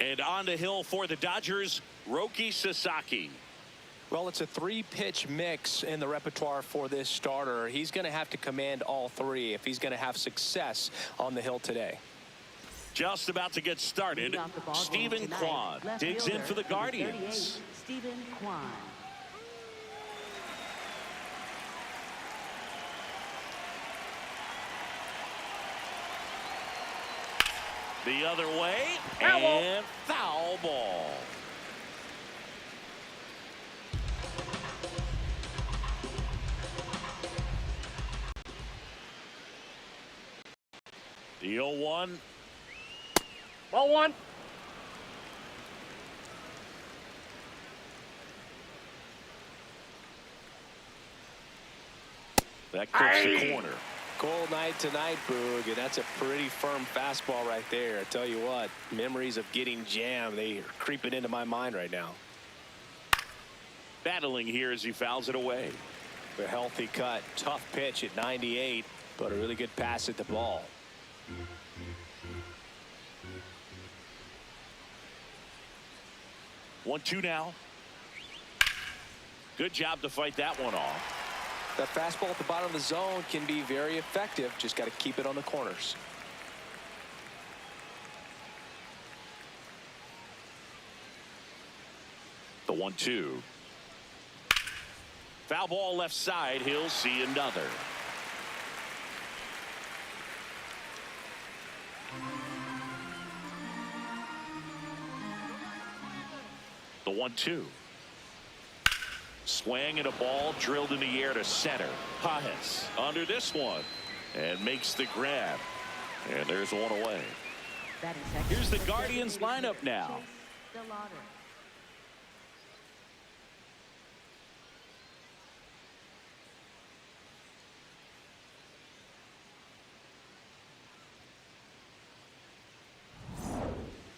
And on the hill for the Dodgers, Roki Sasaki. Well, it's a three-pitch mix in the repertoire for this starter. He's going to have to command all three if he's going to have success on the hill today. Just about to get started, Stephen Kwan digs in for the Guardians. Stephen Kwan. The other way, and foul ball. The 0-1. Ball one. That clips the corner. Cold night tonight, Boog, and that's a pretty firm fastball right there. I tell you what, memories of getting jammed, they are creeping into my mind right now. Battling here as he fouls it away. A healthy cut, tough pitch at 98, but a really good pass at the ball. 1-2 now. Good job to fight that one off. That fastball at the bottom of the zone can be very effective. Just got to keep it on the corners. The 1-2. Foul ball left side. He'll see another. The 1-2. Swing and a ball drilled in the air to center. Pajes under this one and makes the grab. And there's one away. Here's the Guardians lineup now.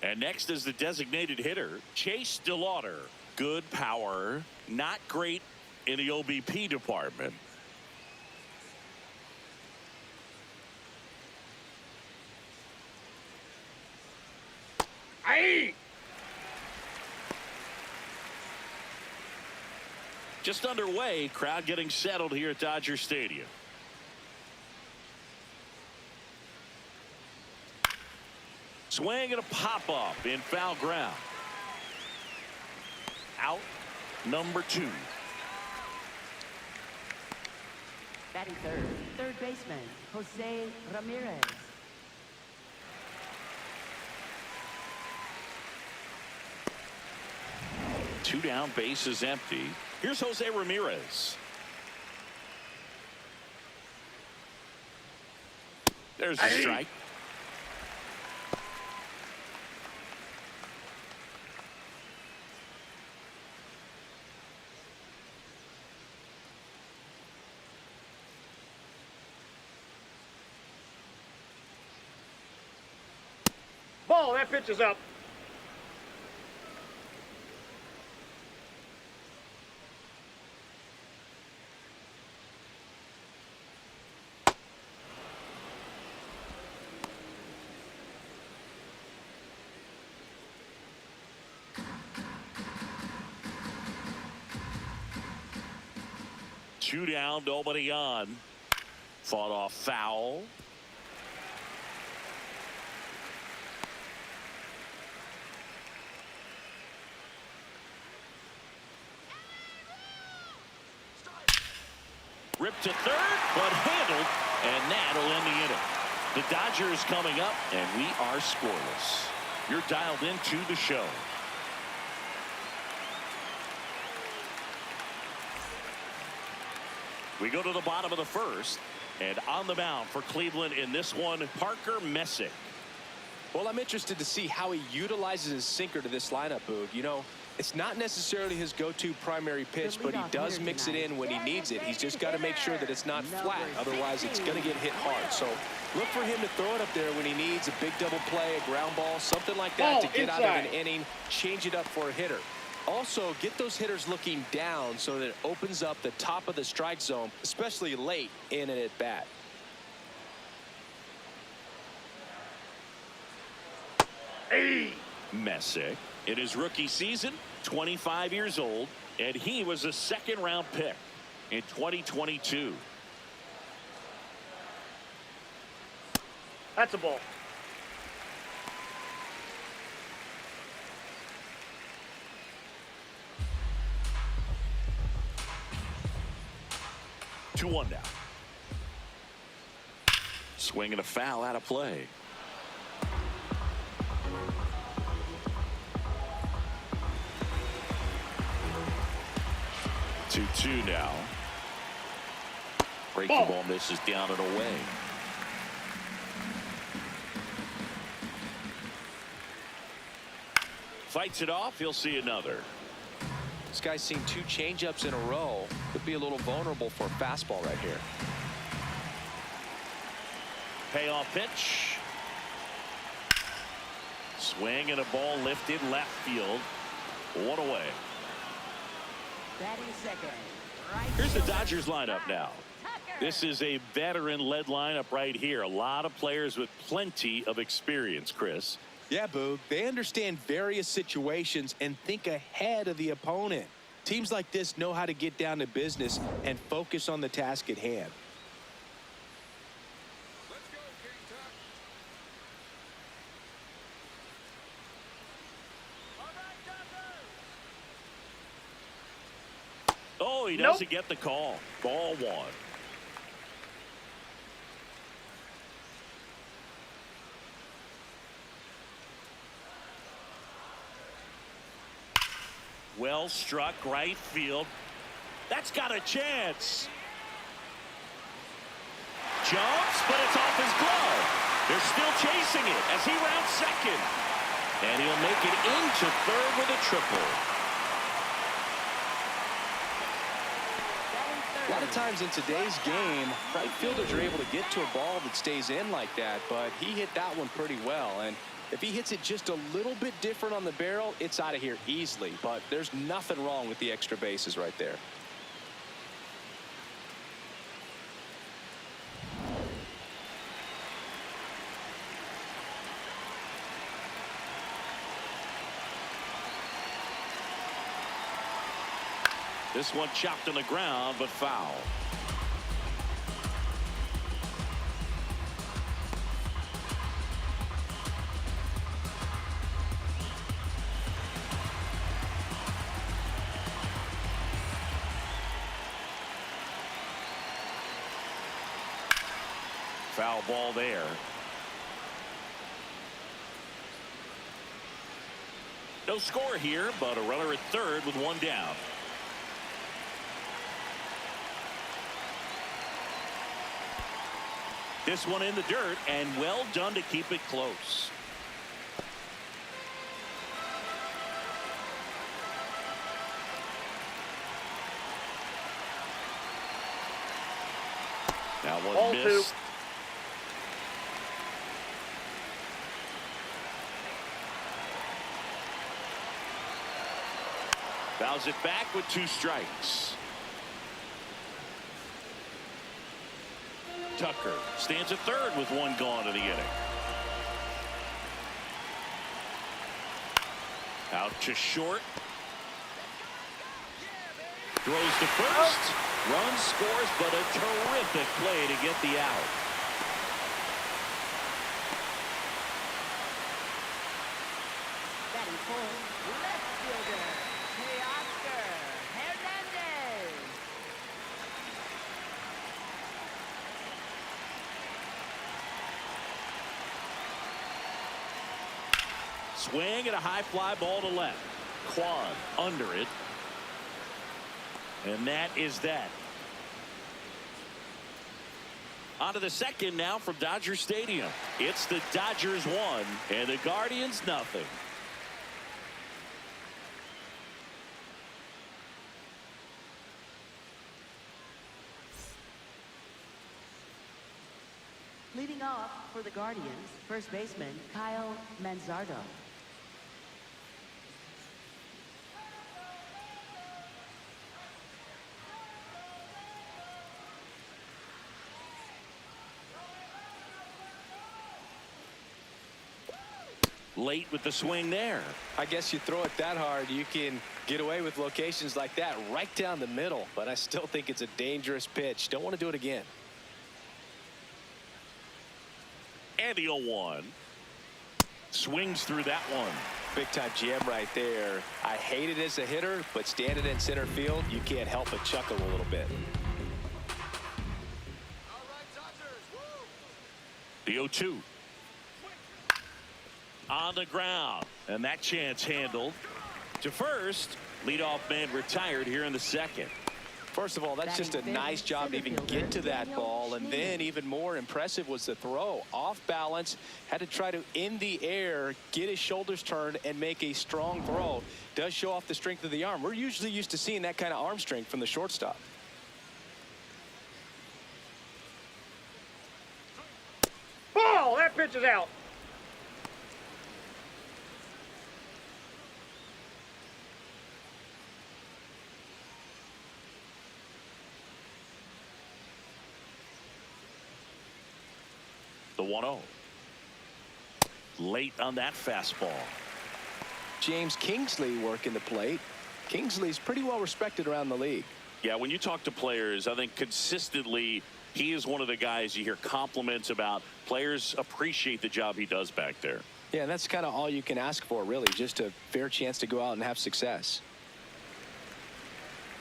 And next is the designated hitter, Chase DeLauder. Good power, not great in the OBP department. Aye. Just underway, crowd getting settled here at Dodger Stadium. Swing and a pop-up in foul ground. Out number 2. Batting third, third baseman, Jose Ramirez. Two down, base is empty. Here's Jose Ramirez. There's a strike. Ball, that pitch is up. Two down, nobody on. Fought off foul. Ripped to third, but handled, and that'll end the inning. The Dodgers coming up, and we are scoreless. You're dialed into the show. We go to the bottom of the first, and on the mound for Cleveland in this one, Parker Messick. Well, I'm interested to see how he utilizes his sinker to this lineup, Boog. You know, it's not necessarily his go-to primary pitch, but he does mix it in when he needs it. He's just got to make sure that it's not flat. Otherwise, it's going to get hit hard. So look for him to throw it up there when he needs a big double play, a ground ball, something like that to get out of an inning, change it up for a hitter. Also, get those hitters looking down so that it opens up the top of the strike zone, especially late in an at-bat. Hey. Messick. In his rookie season, 25 years old, and he was a second-round pick in 2022. That's a ball. Two one now. Swing and a foul out of play. 2-2 now. Breaking ball misses down and away. Fights it off. He'll see another. This guy's seen 2 changeups in a row. Could be a little vulnerable for a fastball right here. Payoff pitch. Swing and a ball lifted left field. One away. Batting second. Right. Here's the Dodgers lineup now. This is a veteran-led lineup right here. A lot of players with plenty of experience, Chris. Yeah, Boog. They understand various situations and think ahead of the opponent. Teams like this know how to get down to business and focus on the task at hand. Oh, he doesn't get the call. Ball one. Well struck right field. That's got a chance. Jumps, but it's off his glove. They're still chasing it as he rounds second. And he'll make it into third with a triple. A lot of times in today's game, right fielders are able to get to a ball that stays in like that, but he hit that one pretty well. And if he hits it just a little bit different on the barrel, it's out of here easily. But there's nothing wrong with the extra bases right there. This one chopped on the ground, but foul. Foul ball there. No score here, but a runner at third with one down. This one in the dirt, and well done to keep it close. Now one missed. Fouls it back with 2 strikes. Tucker stands at third with 1 gone in the inning. Out to short. Throws to first. Run scores, but a terrific play to get the out. Batting full. Left fielder. Oscar Hernandez. Swing and a high fly ball to left. Quan under it. And that is that. On to the second now from Dodger Stadium. It's the Dodgers 1 and the Guardians nothing. Leading off for the Guardians, first baseman Kyle Manzardo. late with the swing there. I guess you throw it that hard, you can get away with locations like that right down the middle. But I still think it's a dangerous pitch. Don't want to do it again. And the 0-1. Swings through that one. Big time jam right there. I hate it as a hitter, but standing in center field, you can't help but chuckle a little bit. The 0-2. On the ground. And that chance handled. To first, leadoff man retired here in the second. First of all, that's just a nice job to even get to that ball. And then even more impressive was the throw. Off balance, had to try to, in the air, get his shoulders turned and make a strong throw. Does show off the strength of the arm. We're usually used to seeing that kind of arm strength from the shortstop. Ball, that pitch is out. The 1-0. Late on that fastball. James Kingsley working the plate. Kingsley's pretty well respected around the league. Yeah, when you talk to players, I think consistently he is one of the guys you hear compliments about. Players appreciate the job he does back there. Yeah, and that's kind of all you can ask for, really, just a fair chance to go out and have success.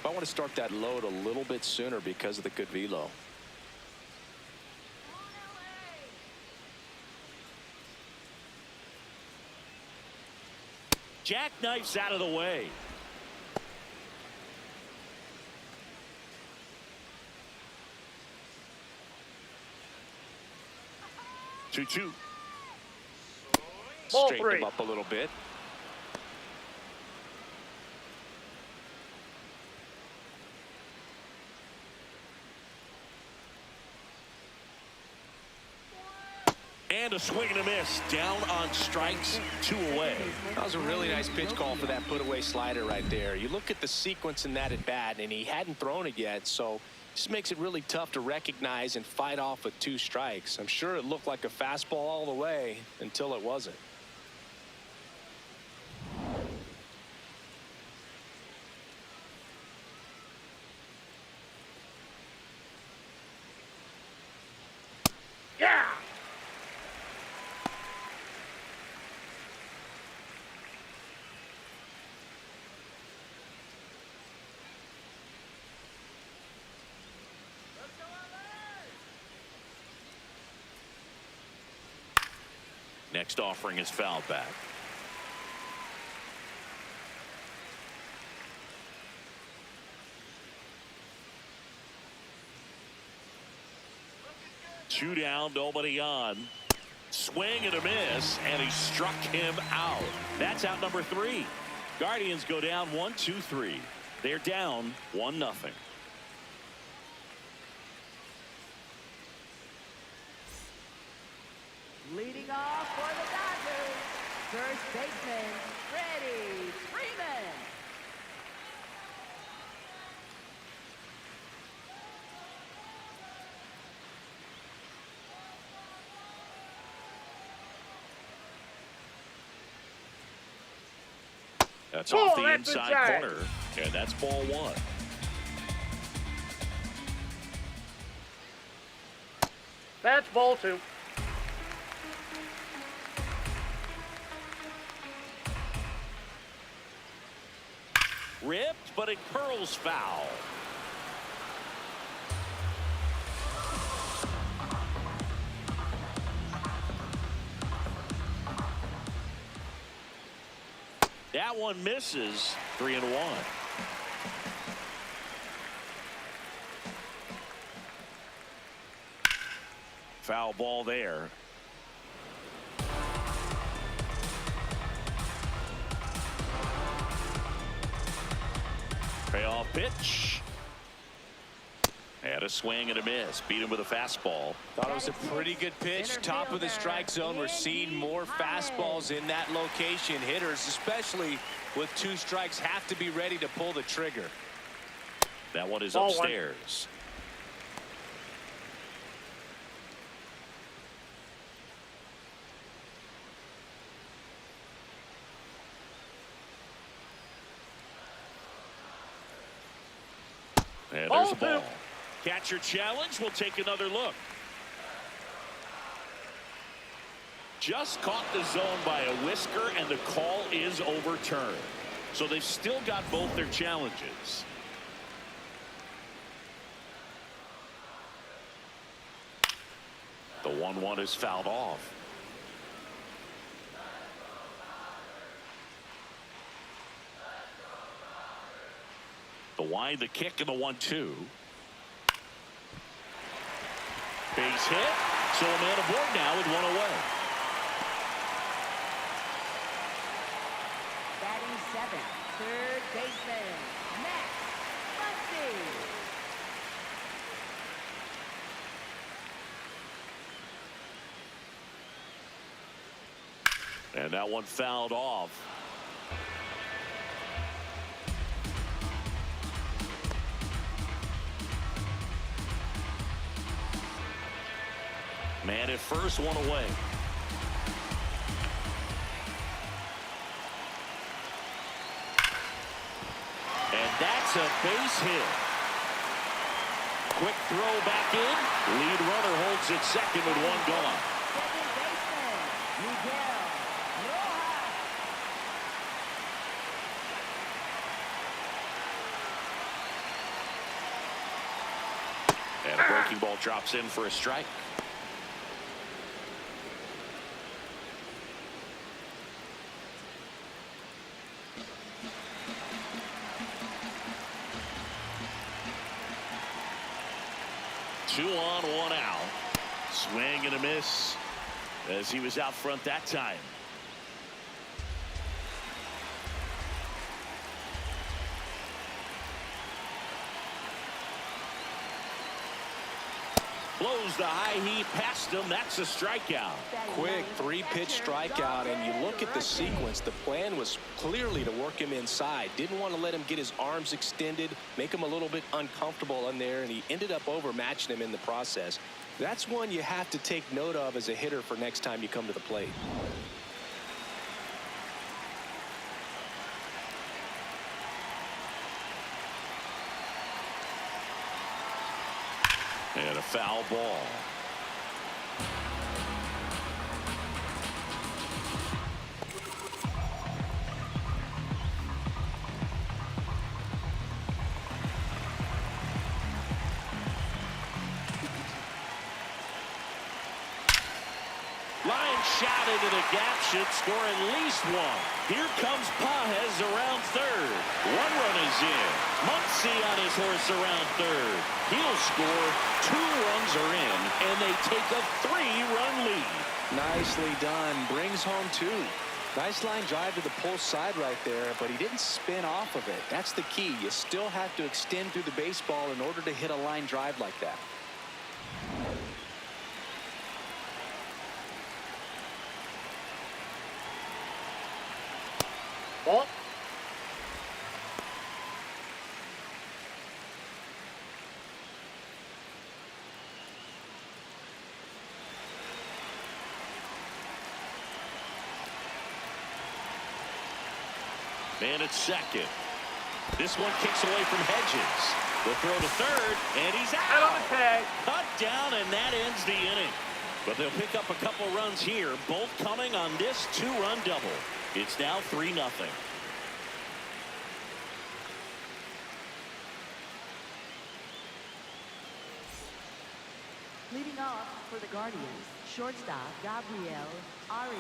I want to start that load a little bit sooner because of the good velo. Jackknifes out of the way. Two. Ball Straighten three. him up a little bit. And a swing and a miss. Down on strikes, 2 away. That was a really nice pitch call for that put-away slider right there. You look at the sequence in that at bat, and he hadn't thrown it yet, so just makes it really tough to recognize and fight off with 2 strikes. I'm sure it looked like a fastball all the way until it wasn't. Yeah. Next offering is fouled back. Two down, nobody on. Swing and a miss, and he struck him out. That's out number 3. Guardians go down 1-2-3. They're down 1-0. Leading off for the Dodgers, first baseman, Freddie Freeman. That's off the that's inside inside. corner, and that's ball 1. That's ball 2. Ripped, but it curls foul. That one misses. 3-1. Foul ball there. Payoff pitch. And a swing and a miss. Beat him with a fastball. Thought it was a pretty good pitch. Top of the strike zone. We're seeing more fastballs in that location. Hitters, especially with 2 strikes, have to be ready to pull the trigger. That one is Ball 1. upstairs. And Ball there's a ball. 2. Catcher challenge. We'll take another look. Just caught the zone by a whisker, and the call is overturned. So they've still got both their challenges. The 1-1 is fouled off. The wide, the kick, and the 1-2. Base hit. So a man aboard now with one away. Batting 7th, third baseman, Max Muncy. And that one fouled off. Man at first, one away. And that's a base hit. Quick throw back in. Lead runner holds it second with one gone. Second baseman, Miguel Rojas. And a breaking ball drops in for a strike. Two on, one out. Swing and a miss as he was out front that time. Blows the high heat past him. That's a strikeout. Quick 3-pitch strikeout, and you look at the sequence. The plan was clearly to work him inside. Didn't want to let him get his arms extended, make him a little bit uncomfortable in there, and he ended up overmatching him in the process. That's one you have to take note of as a hitter for next time you come to the plate. And a foul ball. Line shot into the gap should score at least one. Here comes Pajes around third. One run is in. Muncy on his horse around third. He'll score. 2 runs are in, and they take a 3-run lead. Nicely done. Brings home 2. Nice line drive to the pull side right there, but he didn't spin off of it. That's the key. You still have to extend through the baseball in order to hit a line drive like that. Ball. Man at second. This one kicks away from Hedges. The throw to third, and he's Out on out. the tag. Cut down, and that ends the inning. But they'll pick up a couple runs here, both coming on this 2-run double. It's now 3-0. Leading off for the Guardians, shortstop Gabriel Arias.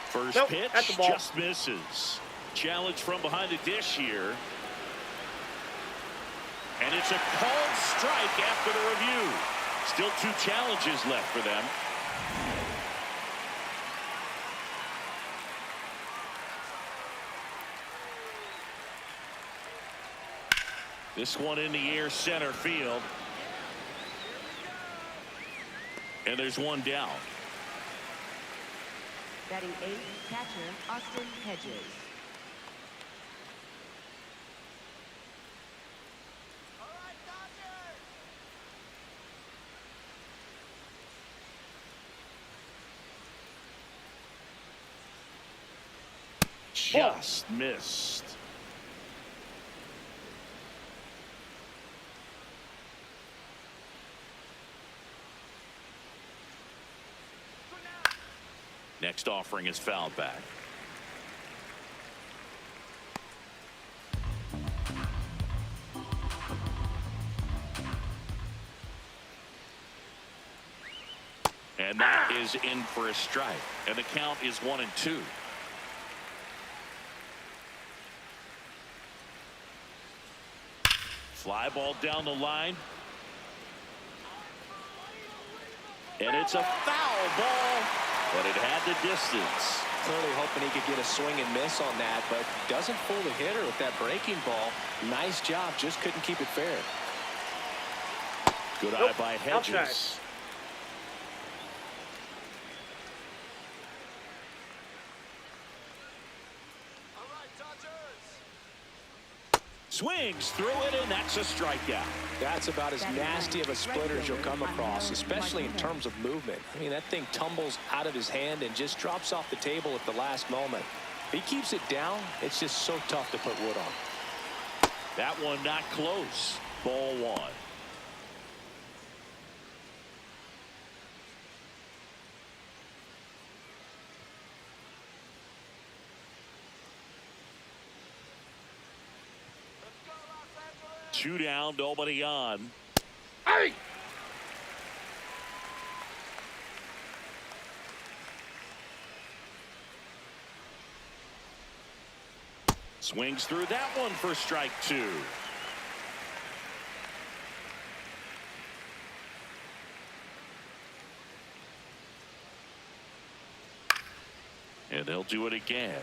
First Nope, pitch at the ball. just misses. Challenge from behind the dish here. And it's a called strike after the review. Still 2 challenges left for them. This one in the air, center field. And there's one down. Batting 8th, catcher Austin Hedges. just missed. Next offering is fouled back. And that is in for a strike. And the count is 1-2. Fly ball down the line. And it's a foul ball, but it had the distance. Clearly hoping he could get a swing and miss on that, but doesn't fool the hitter with that breaking ball. Nice job, just couldn't keep it fair. Good eye by Hedges. Outside. Swings through it, and that's a strikeout. That's about as nasty of a splitter as you'll come across, especially in terms of movement. I mean, that thing tumbles out of his hand and just drops off the table at the last moment. If he keeps it down, it's just so tough to put wood on. That one not close. Ball one. Two down, nobody on. Hey! Swings through that one for strike two. And they'll do it again.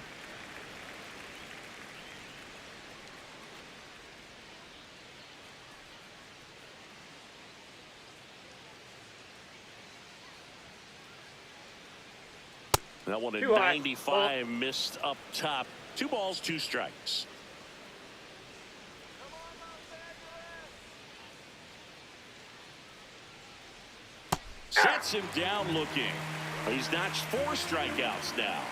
That one at Too high. 95, missed up top. 2 balls, 2 strikes. Sets him down looking. He's notched 4 strikeouts now.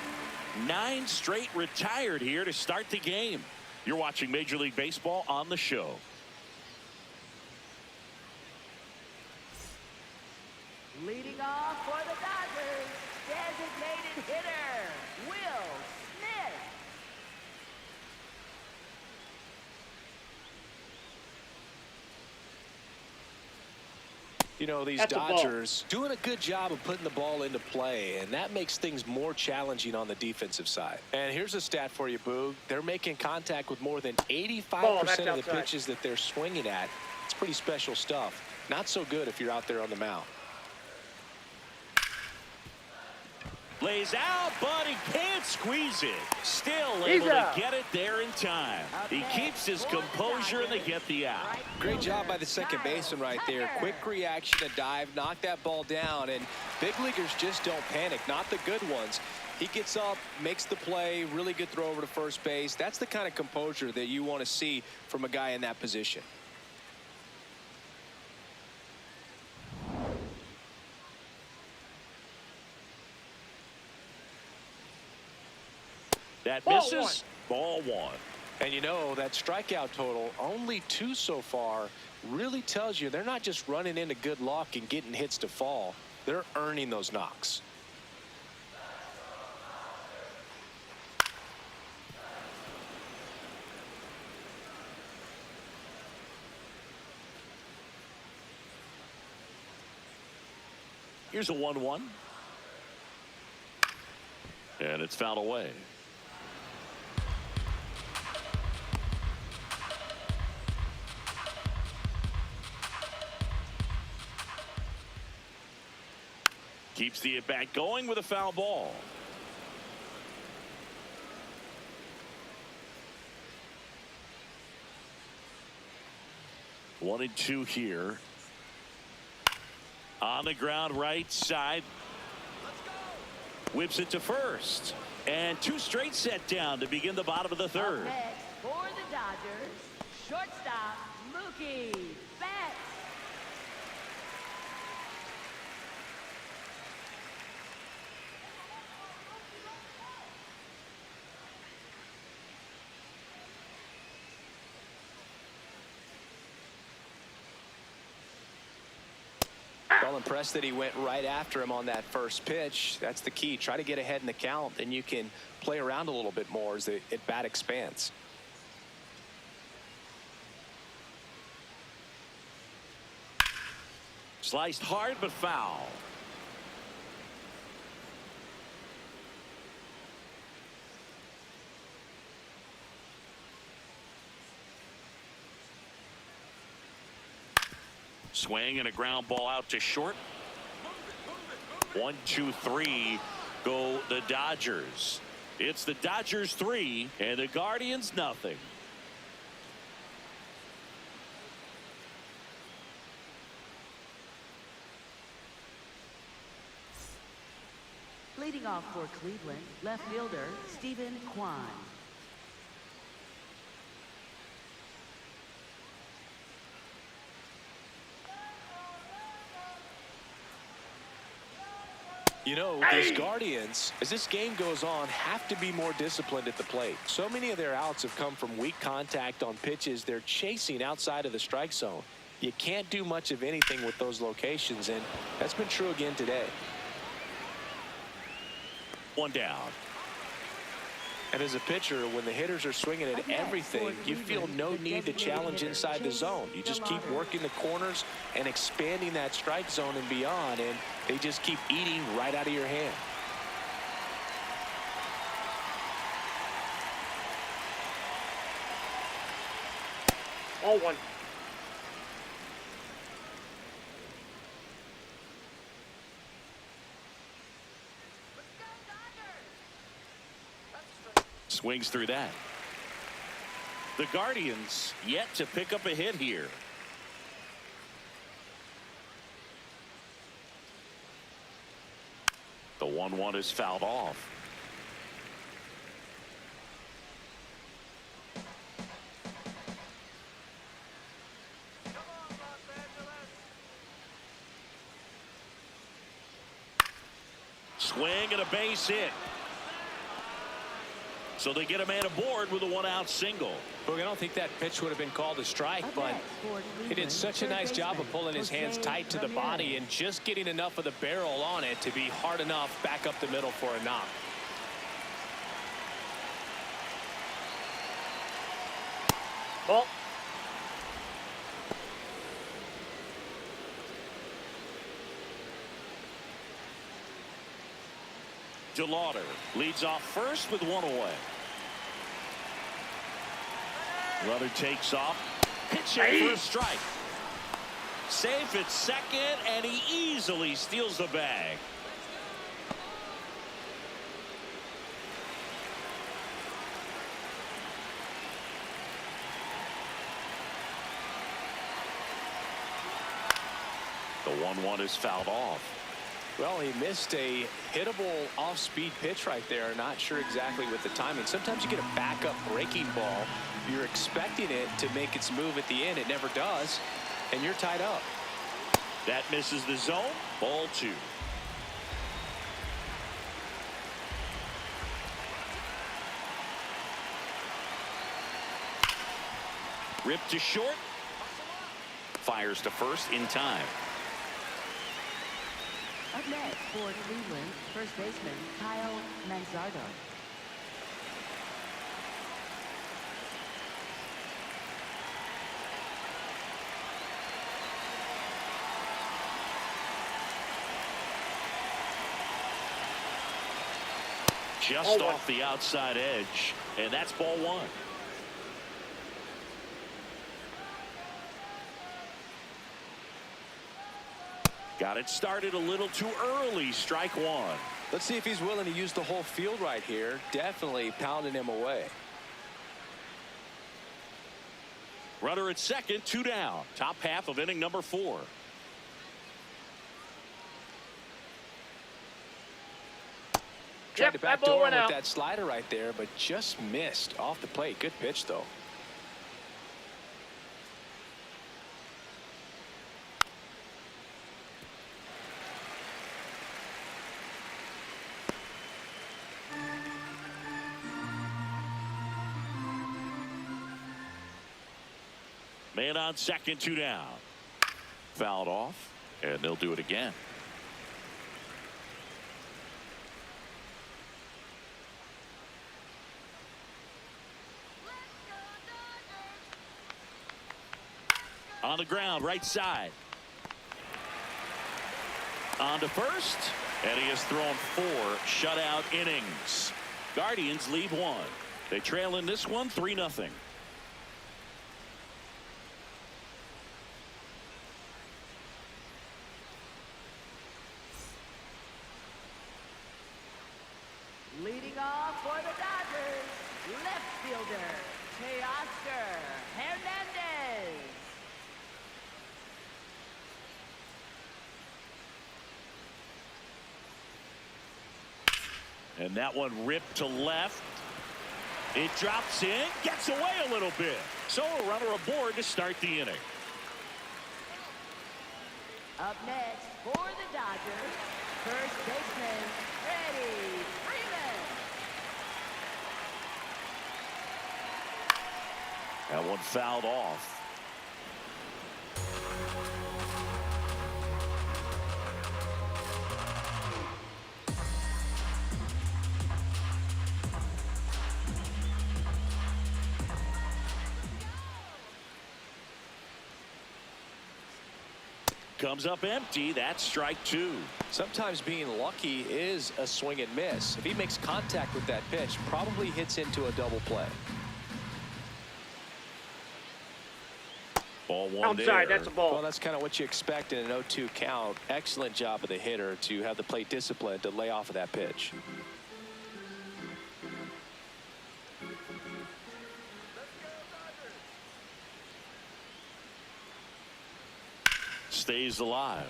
9 straight retired here to start the game. You're watching Major League Baseball on the show. Leading off for the Dodgers, designated hitter, Will Smith. You know, these That's a ball. Dodgers doing a good job of putting the ball into play, and that makes things more challenging on the defensive side. And here's a stat for you, Boog. They're making contact with more than 85% of the outside. pitches that they're swinging at. It's pretty special stuff. Not so good if you're out there on the mound. Lays out, but he can't squeeze it. Still He's able to out. get it there in time. He keeps his composure and they get the out. Great job by the second baseman right there. Quick reaction to dive, knock that ball down, and big leaguers just don't panic, not the good ones. He gets up, makes the play, really good throw over to first base. That's the kind of composure that you want to see from a guy in that position. That Ball misses. Ball one. And you know, that strikeout total, only 2 so far, really tells you they're not just running into good luck and getting hits to fall. They're earning those knocks. Here's a 1-1. And it's fouled away. Keeps the at-bat going with a foul ball. One and two here. On the ground, right side. Whips it to first. And 2 straight set down to begin the bottom of the third. Up next for the Dodgers, shortstop Mookie Betts. Well, impressed that he went right after him on that first pitch. That's the key. Try to get ahead in the count, and you can play around a little bit more as the at-bat expands. Sliced hard but foul. Swing and a ground ball out to short. 1, 2, 3 go the Dodgers. It's the Dodgers 3 and the Guardians nothing. Leading off for Cleveland, left fielder Stephen Kwan. You know, these Guardians, as this game goes on, have to be more disciplined at the plate. So many of their outs have come from weak contact on pitches they're chasing outside of the strike zone. You can't do much of anything with those locations, and that's been true again today. 1 down. And as a pitcher, when the hitters are swinging at everything, you feel no need to challenge inside the zone. You just keep working the corners and expanding that strike zone and beyond, and they just keep eating right out of your hand. All one. Swings through that. The Guardians yet to pick up a hit here. The 1-1 is fouled off. Swing and a base hit. So they get a man aboard with a 1-out single. Look, I don't think that pitch would have been called a strike, but he did such a nice job of pulling his hands tight to the body and just getting enough of the barrel on it to be hard enough back up the middle for a knock. Ball. DeLauder leads off first with 1 away. Runner takes off. Pitching for a strike. Safe at second, and he easily steals the bag. The 1-1 is fouled off. Well, he missed a hittable off-speed pitch right there. Not sure exactly with the timing. Sometimes you get a backup breaking ball. You're expecting it to make its move at the end. It never does, and you're tied up. That misses the zone. Ball 2. Ripped to short. Fires to first in time. Up next for Cleveland, first baseman Kyle Manzardo. Just off the outside edge, and that's ball 1. Got it started a little too early. Strike 1. Let's see if he's willing to use the whole field right here. Definitely pounding him away. Runner at second, 2 down. Top half of inning number 4. Tried to that backdoor ball him went with out. that slider right there, but just missed off the plate. Good pitch, though. Man on second, 2 down. Fouled off. And they'll do it again. On the ground, right side. On to first, and he has thrown 4 shutout innings. Guardians lead 1. They trail in this one 3-0. Leading off for the Dodgers, left fielder, Teoscar Hernandez. And that one ripped to left. It drops in, gets away a little bit. So a runner aboard to start the inning. Up next for the Dodgers, first baseman, Freddie Freeman. That one fouled off. Comes up empty. That's strike 2. Sometimes being lucky is a swing and miss. If he makes contact with that pitch, probably hits into a double play. Ball 1 Outside, there. that's a ball. Well, that's kind of what you expect in an 0-2 count. Excellent job of the hitter to have the plate discipline to lay off of that pitch. Stays alive.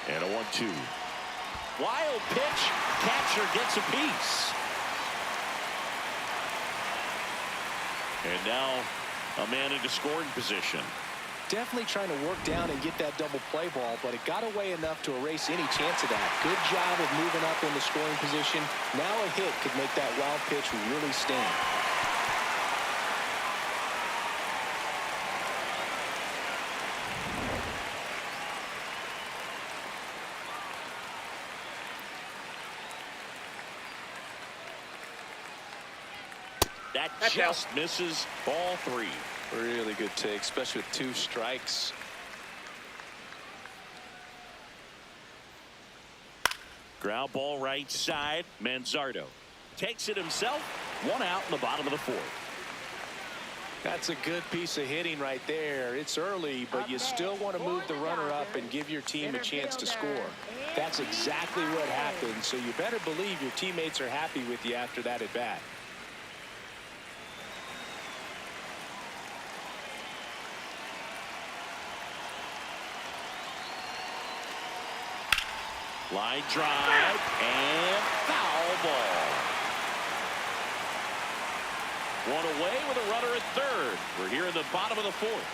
And a 1-2. Wild pitch. Catcher gets a piece. And now a man into scoring position. Definitely trying to work down and get that double play ball, but it got away enough to erase any chance of that. Good job of moving up in the scoring position. Now a hit could make that wild pitch really sting. That That's just misses. Ball 3. Really good take, especially with 2 strikes. Ground ball right side. Manzardo takes it himself. 1 out in the bottom of the 4th. That's a good piece of hitting right there. It's early, but you still want to move the runner up and give your team a chance to score. That's exactly what happened, so you better believe your teammates are happy with you after that at bat. Line drive and foul ball. 1 away with a runner at 3rd. We're here in the bottom of the 4th.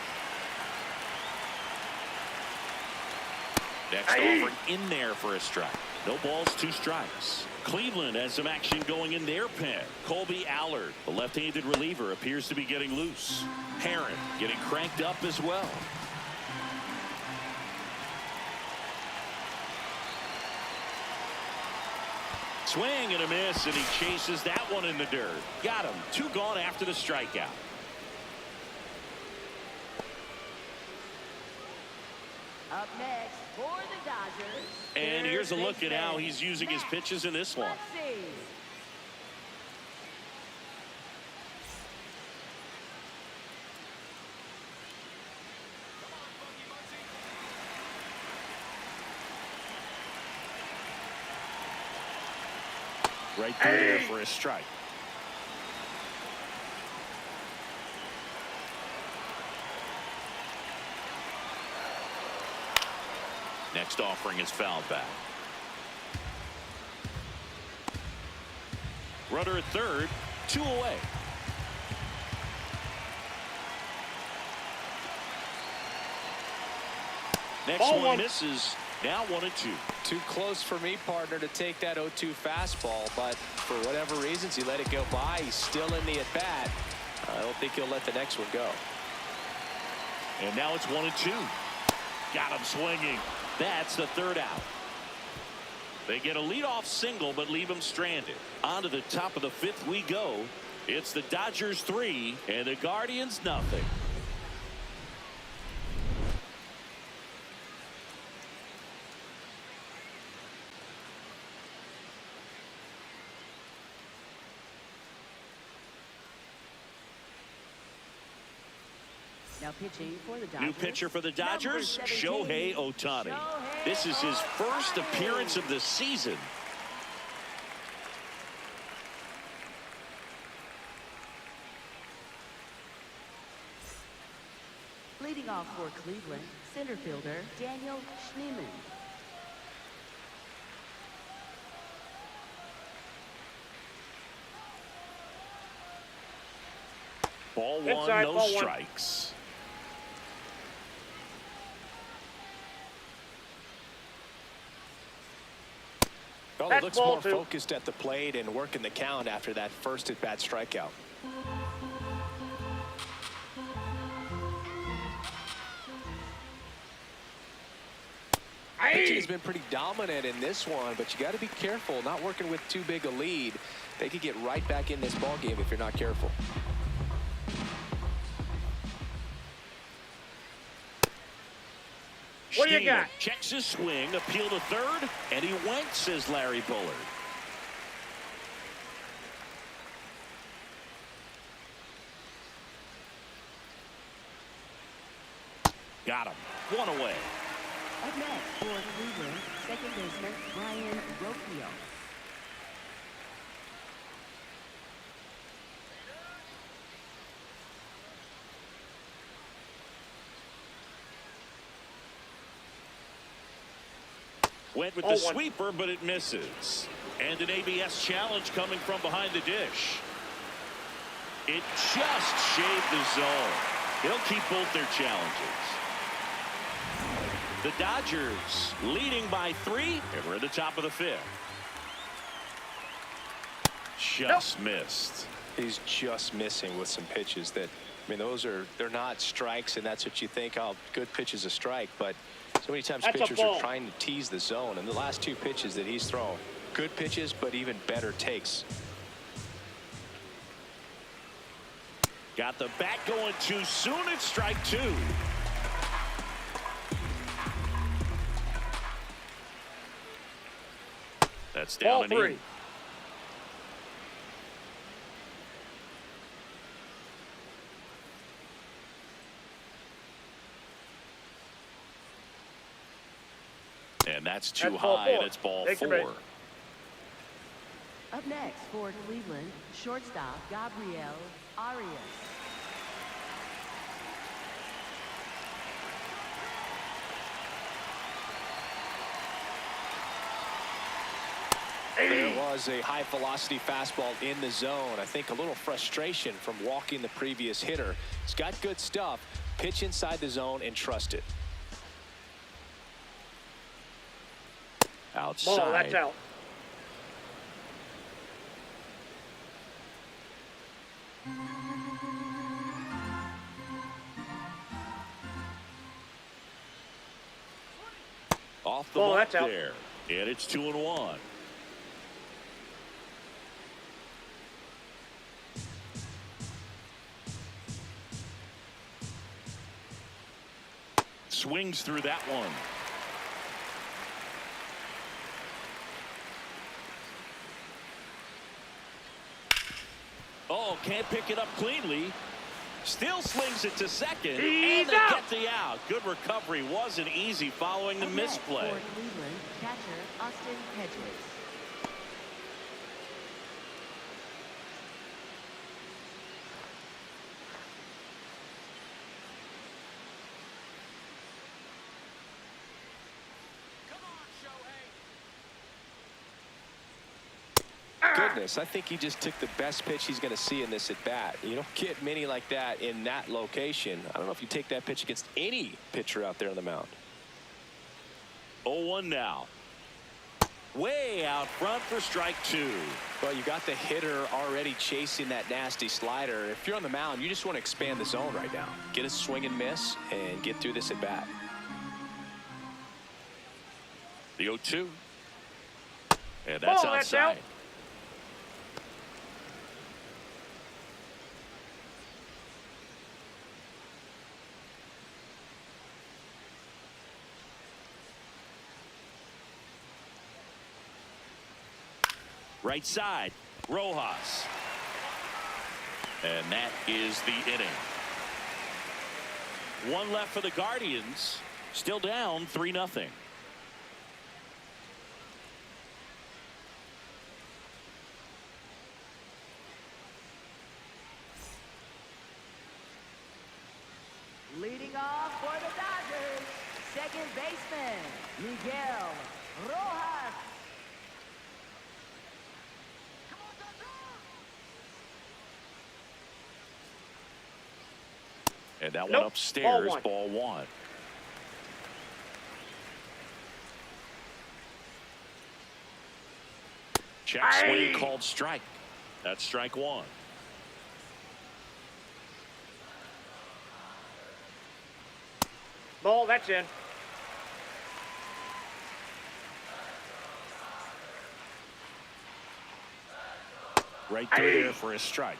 Next offering in there for a strike. No balls, 2 strikes. Cleveland has some action going in their pen. Colby Allard, the left-handed reliever, appears to be getting loose. Herron getting cranked up as well. Swing and a miss, and he chases that one in the dirt. Got him. 2 gone after the strikeout. Up next for the Dodgers. And here's a look at how baseman, he's using his Matt pitches in this one. Muncy. Right there for a strike. Next offering is fouled back. Runner at 3rd, 2 away. Next Ball one 1. misses. Now 1-2. Too close for me, partner, to take that 0-2 fastball, but for whatever reasons, he let it go by. He's still in the at-bat. I don't think he'll let the next one go. And now it's 1-2. Got him swinging. That's the third out. They get a leadoff single, but leave him stranded. On to the top of the fifth we go. It's the Dodgers 3 and the Guardians nothing. Now pitching for the Dodgers. New pitcher for the Dodgers, Number 17, Shohei Ohtani. This is his first appearance of the season. Leading off for Cleveland, center fielder Daniel Schneemann. Ball one, Inside, no ball one. strikes. Well, he That's looks ball more two. focused at the plate and working the count after that first at-bat strikeout. Pitching has been pretty dominant in this one, but you got to be careful, not working with too big a lead. They could get right back in this ball game if you're not careful. What do you Schneemann got? checks his swing, appeal to third, and he went, says Larry Bullard. Got him. One away. Up next for Cleveland, second baseman Brian Rocchio. Went with Oh, the one. sweeper, but it misses. And an ABS challenge coming from behind the dish. It just shaved the zone. They'll keep both their challenges. The Dodgers leading by 3, and we're at the top of the 5th. Just missed. He's just missing with some pitches that, I mean, they're not strikes, and that's what you think, oh, good pitch is a strike, but so many times That's a pitchers are ball. trying to tease the zone, and the last two pitches that he's thrown, good pitches, but even better takes. Got the bat going too soon. It's strike 2. That's down Ball and 3. in. And that's too That's ball high, and 4. it's ball Take your 4. base. Up next for Cleveland, shortstop Gabriel Arias. There was a high velocity fastball in the zone. I think a little frustration from walking the previous hitter. He's got good stuff. Pitch inside the zone and trust it. Outside. Ball, that's out. Off the Ball, mark that's out. there. And it's 2-1. Swings through that one. Oh, can't pick it up cleanly. Still slings it to second. He's and they out. get the out. Good recovery. Wasn't easy following the Up next misplay. for Cleveland, catcher Austin Hedges. Goodness, I think he just took the best pitch he's going to see in this at bat. You don't get many like that in that location. I don't know if you take that pitch against any pitcher out there on the mound. 0-1 now. Way out front for strike 2. Well, you got the hitter already chasing that nasty slider. If you're on the mound, you just want to expand the zone right now. Get a swing and miss and get through this at bat. The 0-2. And that's Ball, that's outside. out. Right side, Rojas. And that is the inning. One left for the Guardians. Still down 3-0. Leading off for the Dodgers, second baseman, Miguel Rojas. And that one Nope. upstairs, Ball ball one. Check swing called strike. That's strike 1. Ball, that's in. Right through there for a strike.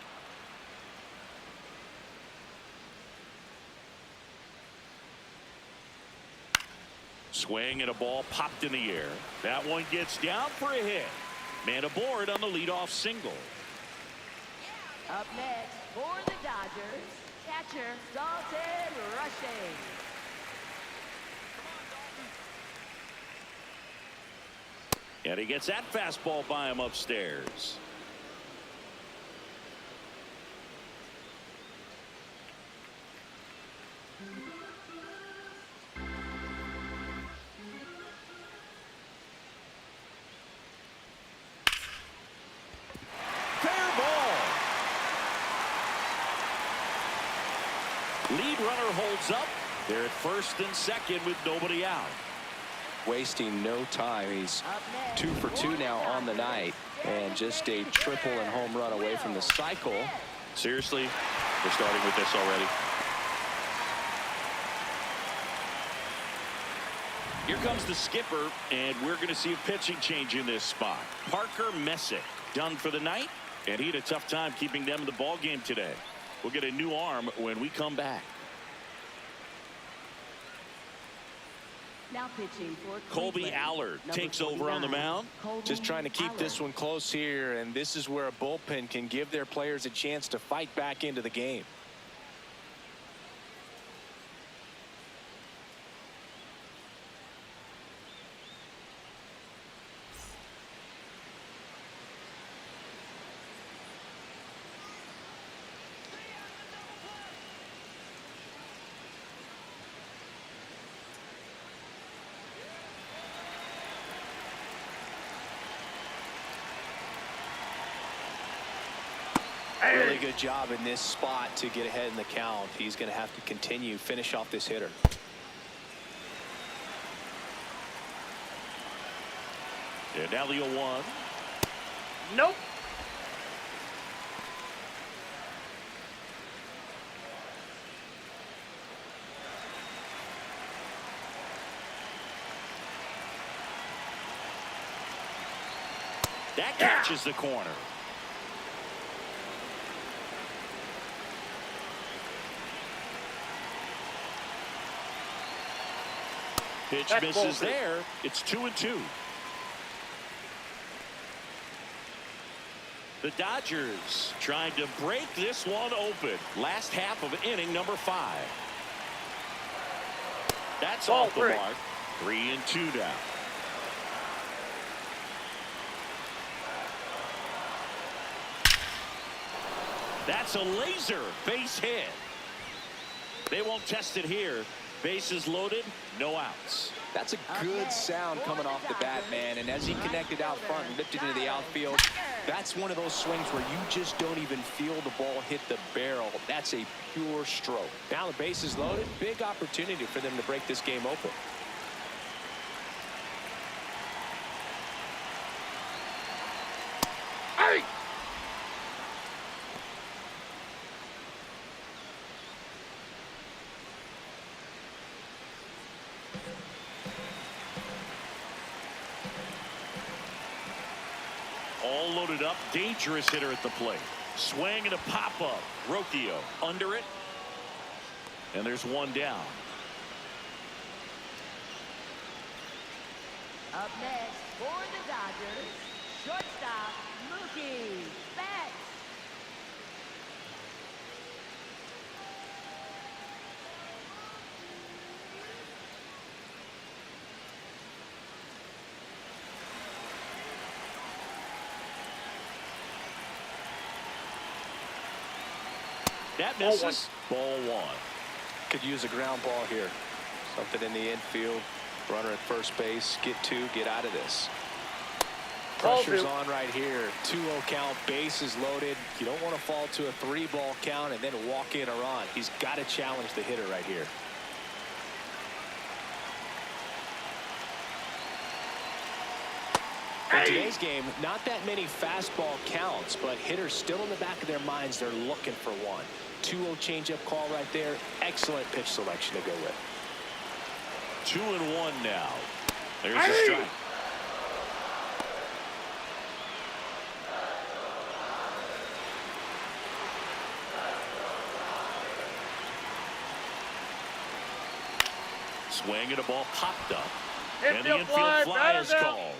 Swing and a ball popped in the air. That one gets down for a hit. Man aboard on the leadoff single. Up next for the Dodgers, catcher Dalton Rushing. And he gets that fastball by him upstairs. Fair ball. Lead runner holds up. They're at first and second with nobody out. Wasting no time. He's Up next 2 for 2 now on the night, and just a triple and home run away from the cycle. Seriously, we're starting with this already. Here comes the skipper, and we're going to see a pitching change in this spot. Parker Messick done for the night, and he had a tough time keeping them in the ball game today. We'll get a new arm when we come back. Now pitching for Colby Cleveland, Allard number takes over on the 49, mound. Colby Just trying to keep Allard. this one close here, and this is where a bullpen can give their players a chance to fight back into the game. Really good job in this spot to get ahead in the count. He's going to have to finish off this hitter. And now the 0-1. Nope. That catches the corner. Pitch That's misses ball 2. there. It's 2-2. The Dodgers trying to break this one open. Last half of inning number 5. That's Ball off the 3. mark. 3-2 now. That's a laser base hit. They won't test it here. Bases loaded, no outs. That's a good sound coming off the bat, man. And as he connected out front and lifted into the outfield, that's one of those swings where you just don't even feel the ball hit the barrel. That's a pure stroke. Now the base is loaded. Big opportunity for them to break this game open. up. Dangerous hitter at the plate. Swing and a pop-up. Rocchio under it. And there's one down. Up next for the Dodgers, shortstop Mookie Betts. That misses. Ball one. Could use a ground ball here. Something in the infield. Runner at first base. Get two. Get out of this. Pressure's on right here. 2-0 count. Bases loaded. You don't want to fall to a 3-ball count and then walk in a run. He's got to challenge the hitter right here. In today's game, not that many fastball counts, but hitters still in the back of their minds, they're looking for one. 2-0 changeup call right there. Excellent pitch selection to go with. 2-1 now. There's a strike. Swing and a ball popped up. And the infield fly is called.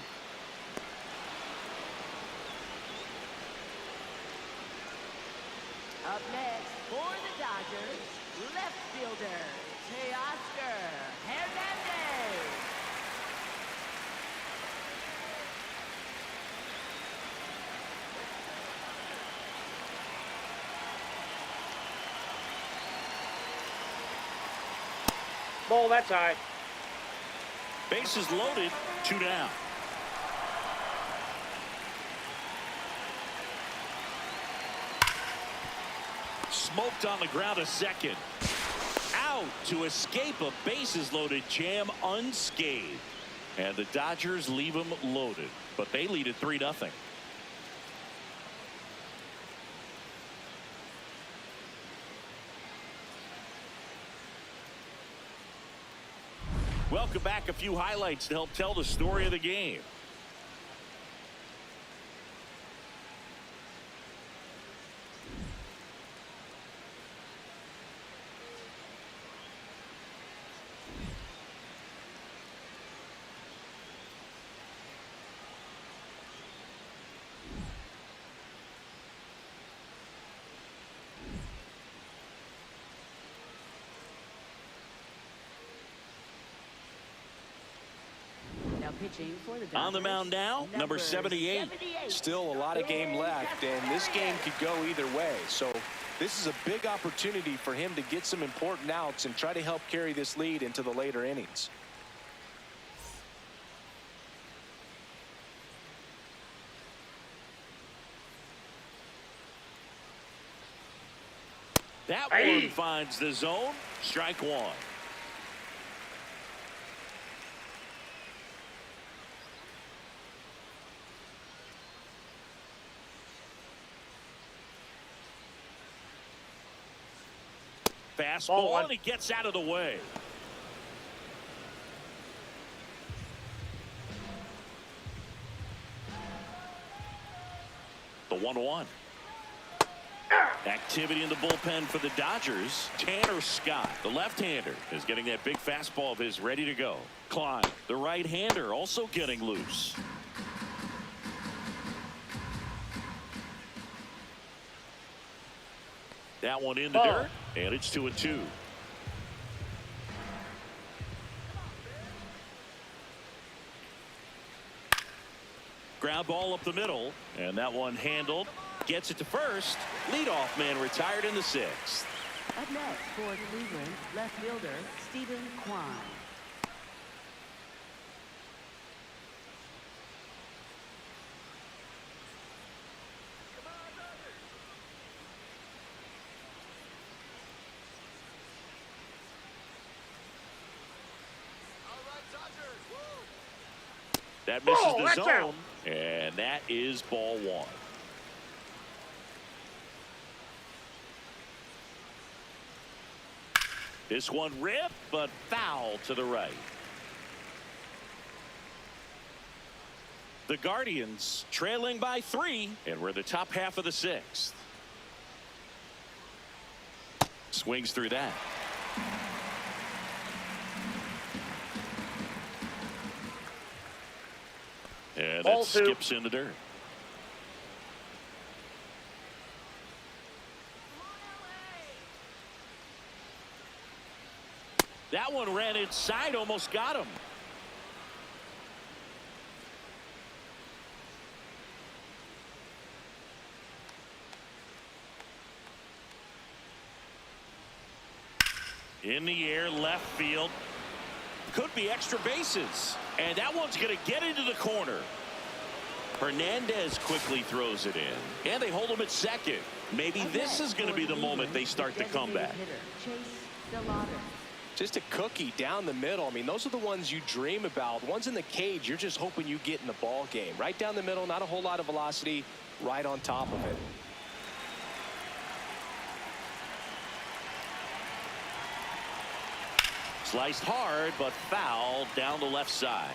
Up next for the Dodgers, left fielder Teoscar Hernandez. Ball, that's high. Bases loaded. 2 down. Smoked on the ground a second. Out to escape a bases loaded jam unscathed. And the Dodgers leave them loaded. But they lead at 3-0. Welcome back. A few highlights to help tell the story of the game. Pitching for the Dodgers. On the mound now, number 78. Still a lot of game left, and this game could go either way. So this is a big opportunity for him to get some important outs and try to help carry this lead into the later innings. That one finds the zone. Strike one. Fastball, and he gets out of the way. The 1-1. Activity in the bullpen for the Dodgers. Tanner Scott, the left-hander, is getting that big fastball of his ready to go. Klein, the right-hander, also getting loose. That one in the dirt, and it's 2-2. Ground ball up the middle, and that one handled. Gets it to first. Leadoff man retired in the 6th. Up next for Cleveland, left fielder Stephen Kwan. That misses the zone, and that is ball one. This one ripped, but foul to the right. The Guardians trailing by 3, and we're in the top half of the 6th. Swings through that. And that skips in the dirt. That one ran inside, almost got him. In the air, left field. Could be extra bases. And that one's going to get into the corner. Hernandez quickly throws it in. And they hold him at second. Maybe this is going to be the moment they start the comeback. Just a cookie down the middle. I mean, those are the ones you dream about. Ones in the cage, you're just hoping you get in the ball game. Right down the middle, not a whole lot of velocity, right on top of it. Sliced hard, but foul down the left side.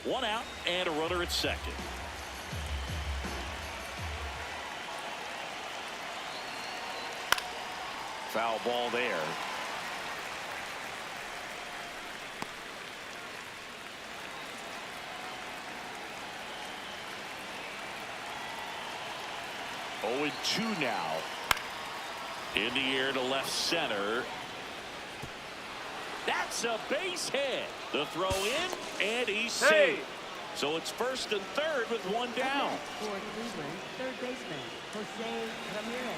One out and a runner at second. Foul ball there. Oh, 2 now. In the air to left center. That's a base hit. The throw in, and he's safe. So it's first and third with one down. For Cleveland, third baseman, Jose Ramirez.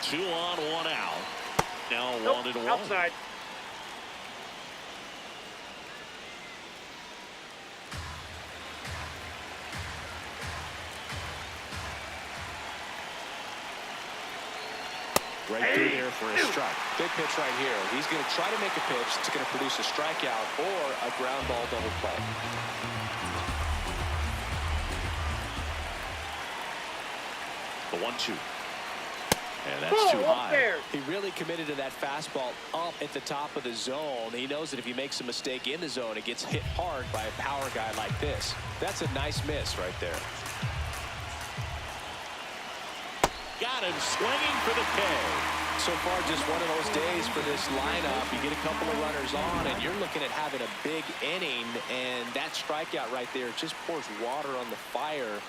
Two on, one out. Now 1-1. Outside. Right through there for a strike. Big pitch right here. He's going to try to make a pitch that's going to produce a strikeout or a ground ball double play. The 1-2. And that's too high. He really committed to that fastball up at the top of the zone. He knows that if he makes a mistake in the zone, it gets hit hard by a power guy like this. That's a nice miss right there. Got him swinging for the K. So far, just one of those days for this lineup. You get a couple of runners on, and you're looking at having a big inning, and that strikeout right there just pours water on the fire.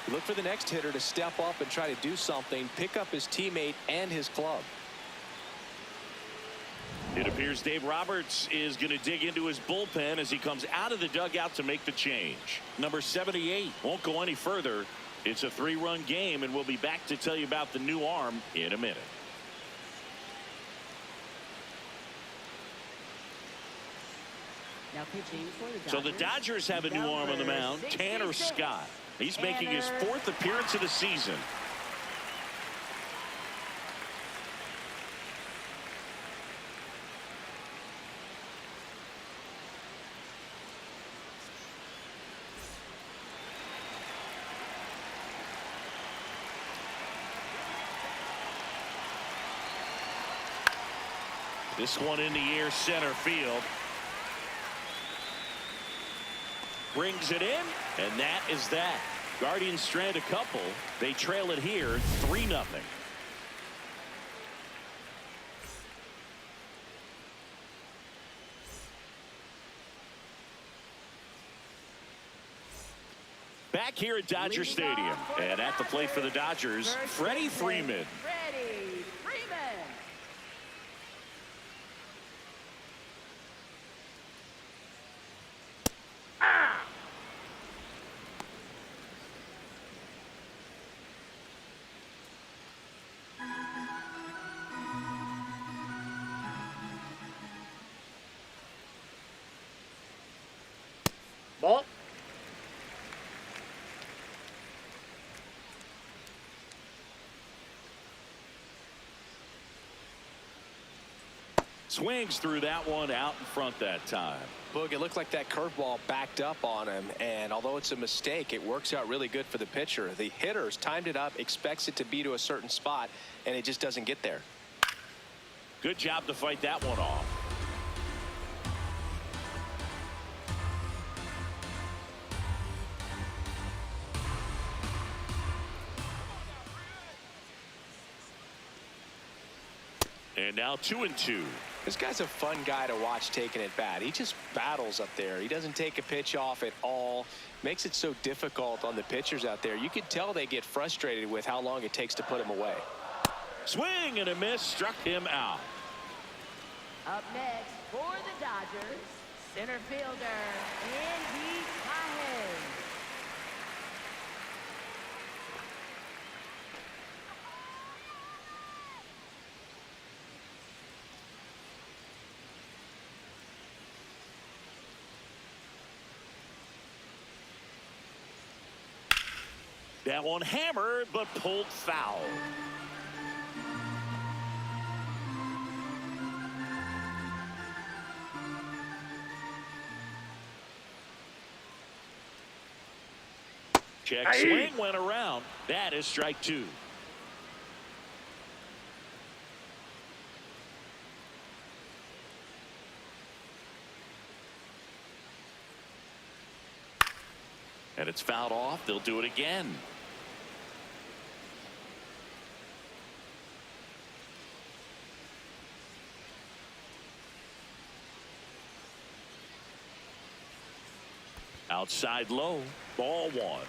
You look for the next hitter to step up and try to do something, pick up his teammate and his club. It appears Dave Roberts is going to dig into his bullpen as he comes out of the dugout to make the change. Number 78 won't go any further. It's a 3-run game, and we'll be back to tell you about the new arm in a minute. Now pitching for the Dodgers. So the Dodgers have a new arm on the mound, Tanner Scott. He's making his 4th appearance of the season. This one in the air, center field. Brings it in, and that is that. Guardians strand a couple. They trail it here 3-0. Back here at Dodger Stadium, and at the plate for the Dodgers, Freddie Freeman. Freddie Freeman. Ball. Swings through that one out in front that time. Boog, it looked like that curveball backed up on him, and although it's a mistake, it works out really good for the pitcher. The hitter's timed it up, expects it to be to a certain spot, and it just doesn't get there. Good job to fight that one off. And now 2-2. This guy's a fun guy to watch taking at bat. He just battles up there. He doesn't take a pitch off at all. Makes it so difficult on the pitchers out there. You can tell they get frustrated with how long it takes to put him away. Swing and a miss, struck him out. Up next for the Dodgers, center fielder, Andy Cahen. That one hammered, but pulled foul. Check swing went around. That is strike two. And it's fouled off. They'll do it again. Outside low, ball one.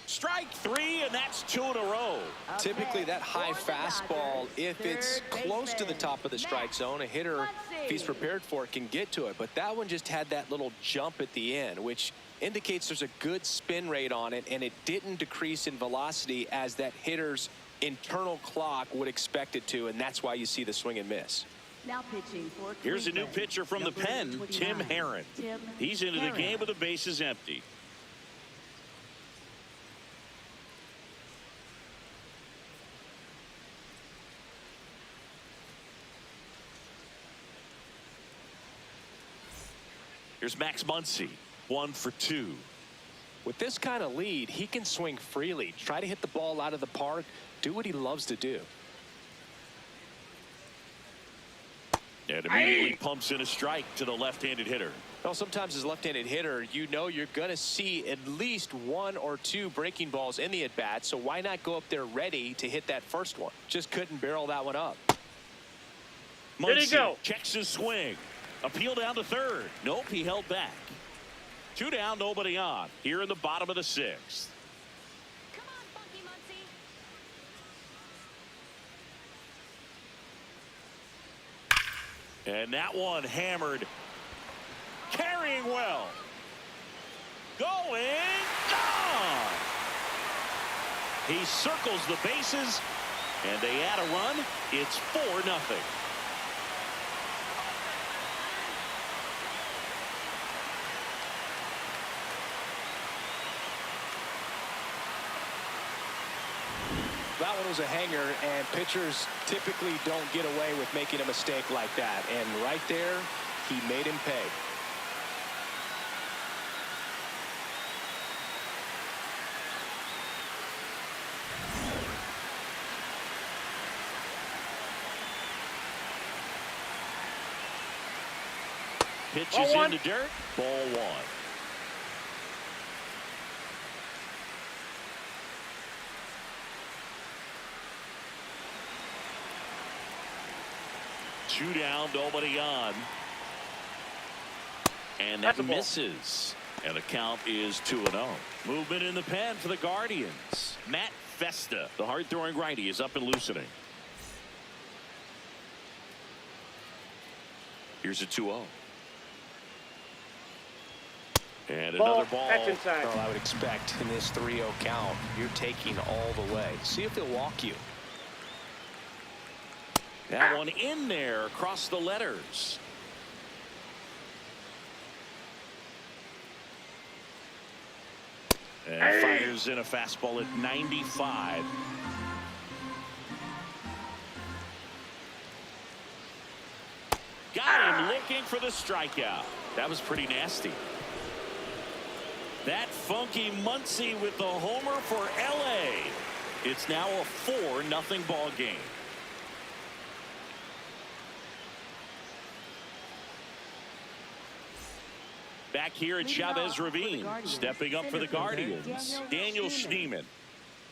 Strike three, and that's two in a row. Typically that high fastball, if it's close to the top of the strike zone, a hitter, if he's prepared for it, can get to it. But that one just had that little jump at the end, which indicates there's a good spin rate on it, and it didn't decrease in velocity as that hitter's internal clock would expect it to, and that's why you see the swing and miss. Now pitching for Here's a new pitcher from the pen, Tim Herron. He's into the game with the bases empty. Here's Max Muncy, 1 for 2. With this kind of lead, he can swing freely, try to hit the ball out of the park, do what he loves to do. And immediately pumps in a strike to the left-handed hitter. Well, sometimes as a left-handed hitter, you know you're going to see at least one or two breaking balls in the at-bat, so why not go up there ready to hit that first one? Just couldn't barrel that one up. Muncy checks his swing. Appeal down to third. Nope, he held back. 2 down, nobody on. Here in the bottom of the 6th. Come on, Funky Muncy. And that one hammered. Carrying well. Going. Gone. He circles the bases, and they add a run. It's 4-0. That one was a hanger, and pitchers typically don't get away with making a mistake like that. And right there, he made him pay. Pitches into dirt. Ball one. Two down, nobody on. And that misses. And the count is 2-0. Movement in the pen for the Guardians. Matt Festa, the hard-throwing righty, is up and loosening. Here's a 2-0. And another ball. That's inside. Well, I would expect in this 3-0 count, you're taking all the way. See if he'll walk you. That one in there across the letters. And fires in a fastball at 95. Got him looking for the strikeout. That was pretty nasty. That funky Muncy with the homer for LA. It's now a 4-0 ball game. Back here at Chavez Ravine, stepping up for the Guardians, Daniel Schneemann.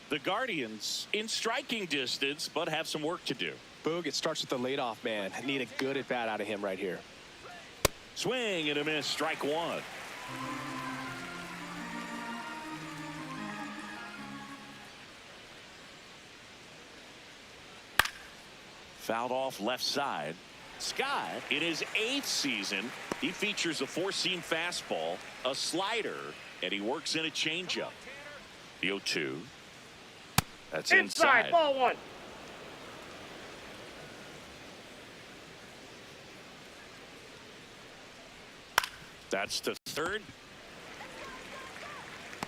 The Guardians in striking distance, but have some work to do. Boog, it starts with the leadoff man. Need a good at bat out of him right here. Swing and a miss, strike one. Fouled off left side. Scott, in his 8th season, he features a four-seam fastball, a slider, and he works in a changeup. The 0-2. That's inside. Ball one. That's to third.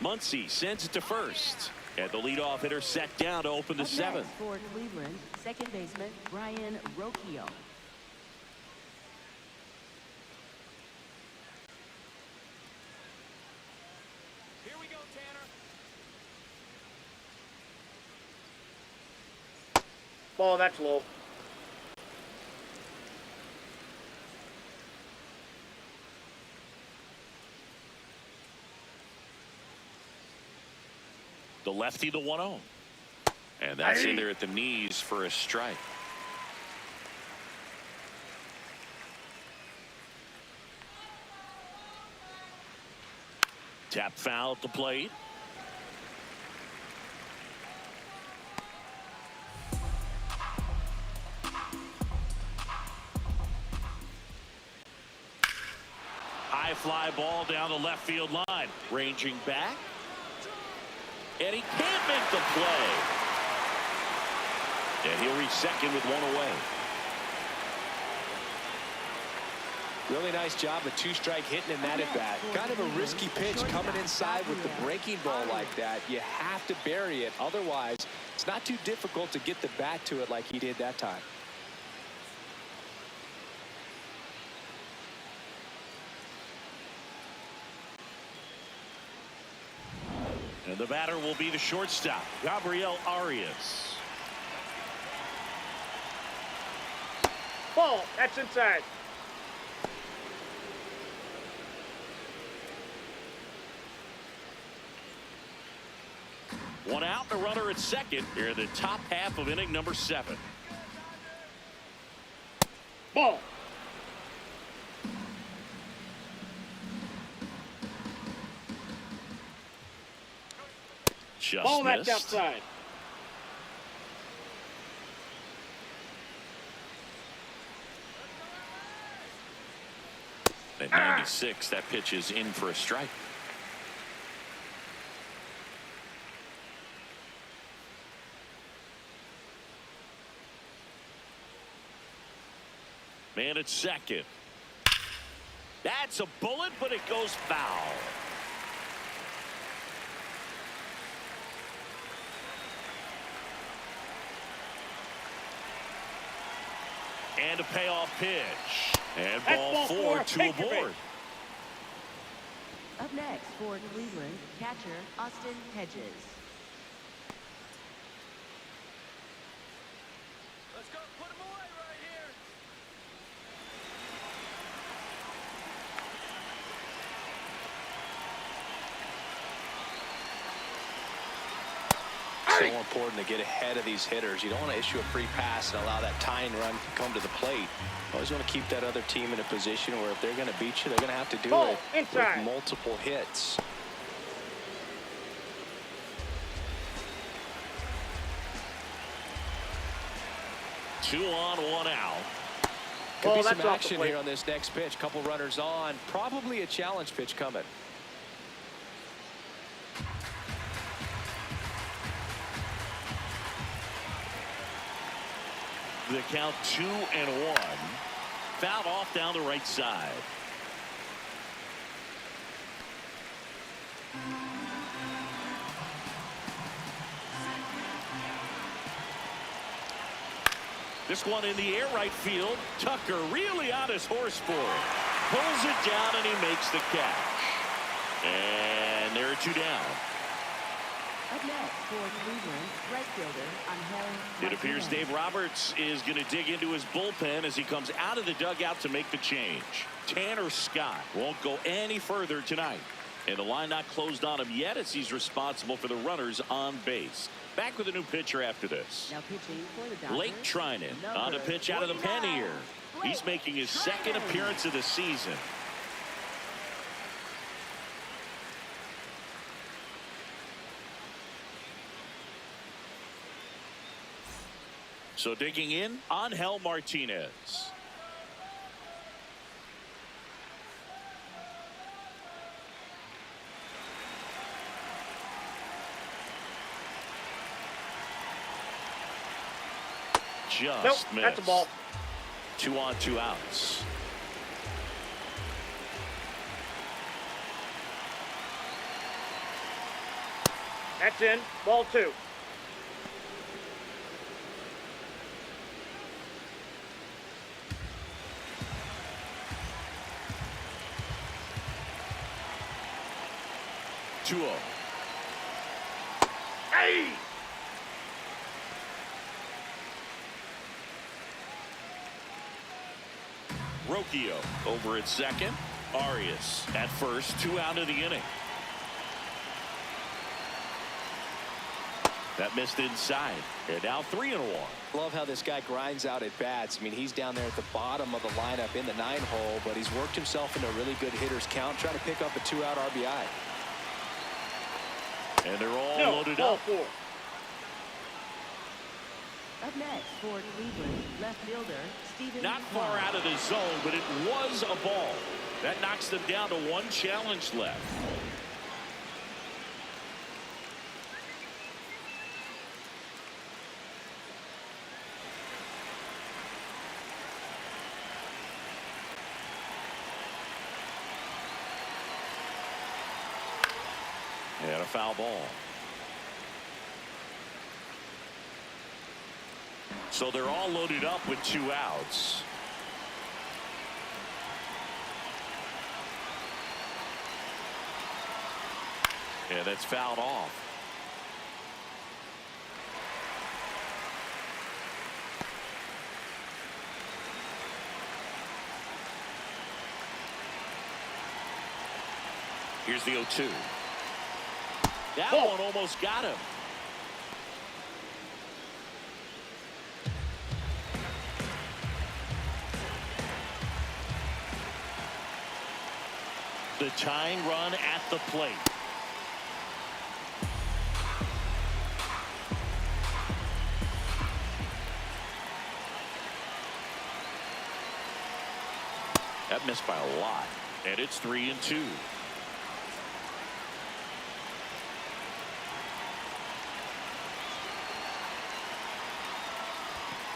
Muncy sends it to first. And the leadoff hitter set down to open the 7th. For Cleveland, second baseman Ryan Rocchio. Here we go, Tanner. Ball, that's low. The lefty, the 1-0. And that's in there at the knees for a strike. Tap foul at the plate. High fly ball down the left field line. Ranging back. And he can't make the play. And he'll reach second with one away. Really nice job of two-strike hitting in that at bat. Kind of a risky pitch coming inside with the breaking ball like that. You have to bury it. Otherwise, it's not too difficult to get the bat to it like he did that time. And the batter will be the shortstop, Gabriel Arias. Ball, that's inside. One out, the runner at second here in the top half of inning number 7. Ball. Just Ball, that's missed. outside. At 96, that pitch is in for a strike. Man at second. That's a bullet, but it goes foul. And a payoff pitch. And ball 4, 2 aboard. Up next for Cleveland, catcher Austin Hedges. Let's go put him away right here. So important to get ahead of these hitters. You don't want to issue a free pass and allow that tying run to come to the plate. You always want to keep that other team in a position where if they're going to beat you, they're going to have to do Ball, it inside. with multiple hits. Two on, one out. Could Ball, be some that's off the action plate. here on this next pitch. Couple runners on. Probably a challenge pitch coming. The count 2-1. Fouled off down the right side. This one in the air right field. Tucker really on his horse for it. Pulls it down and he makes the catch. And there are two down. Up next for Cleveland, right fielder Angel It appears Martinez. Dave Roberts is going to dig into his bullpen as he comes out of the dugout to make the change. Tanner Scott won't go any further tonight. And the line not closed on him yet as he's responsible for the runners on base. Back with a new pitcher after this. Now pitching for the Dodgers, Blake Trinan on a number pitch out of the pen 49, here. He's Blake making his second Trinan. appearance of the season. So digging in, Angel Martinez. Just Nope, missed. that's a ball. 2 on 2 outs. That's in. Ball 2. Two-oh. Hey! Rocchio over at second. Arias at first. 2 out of the inning. That missed inside. And now 3-1. Love how this guy grinds out at bats. I mean, he's down there at the bottom of the lineup in the 9-hole, but he's worked himself into a really good hitter's count, trying to pick up a 2-out RBI. And they're all No, loaded ball up. 4. Up next for Cleveland, left fielder Steven Not far Kwan. out of the zone, but it was a ball. That knocks them down to 1 challenge left. And a foul ball. So they're all loaded up with 2 outs. And that's fouled off. Here's the 0-2. That Ball. one almost got him. The tying run at the plate. That missed by a lot. And it's 3-2.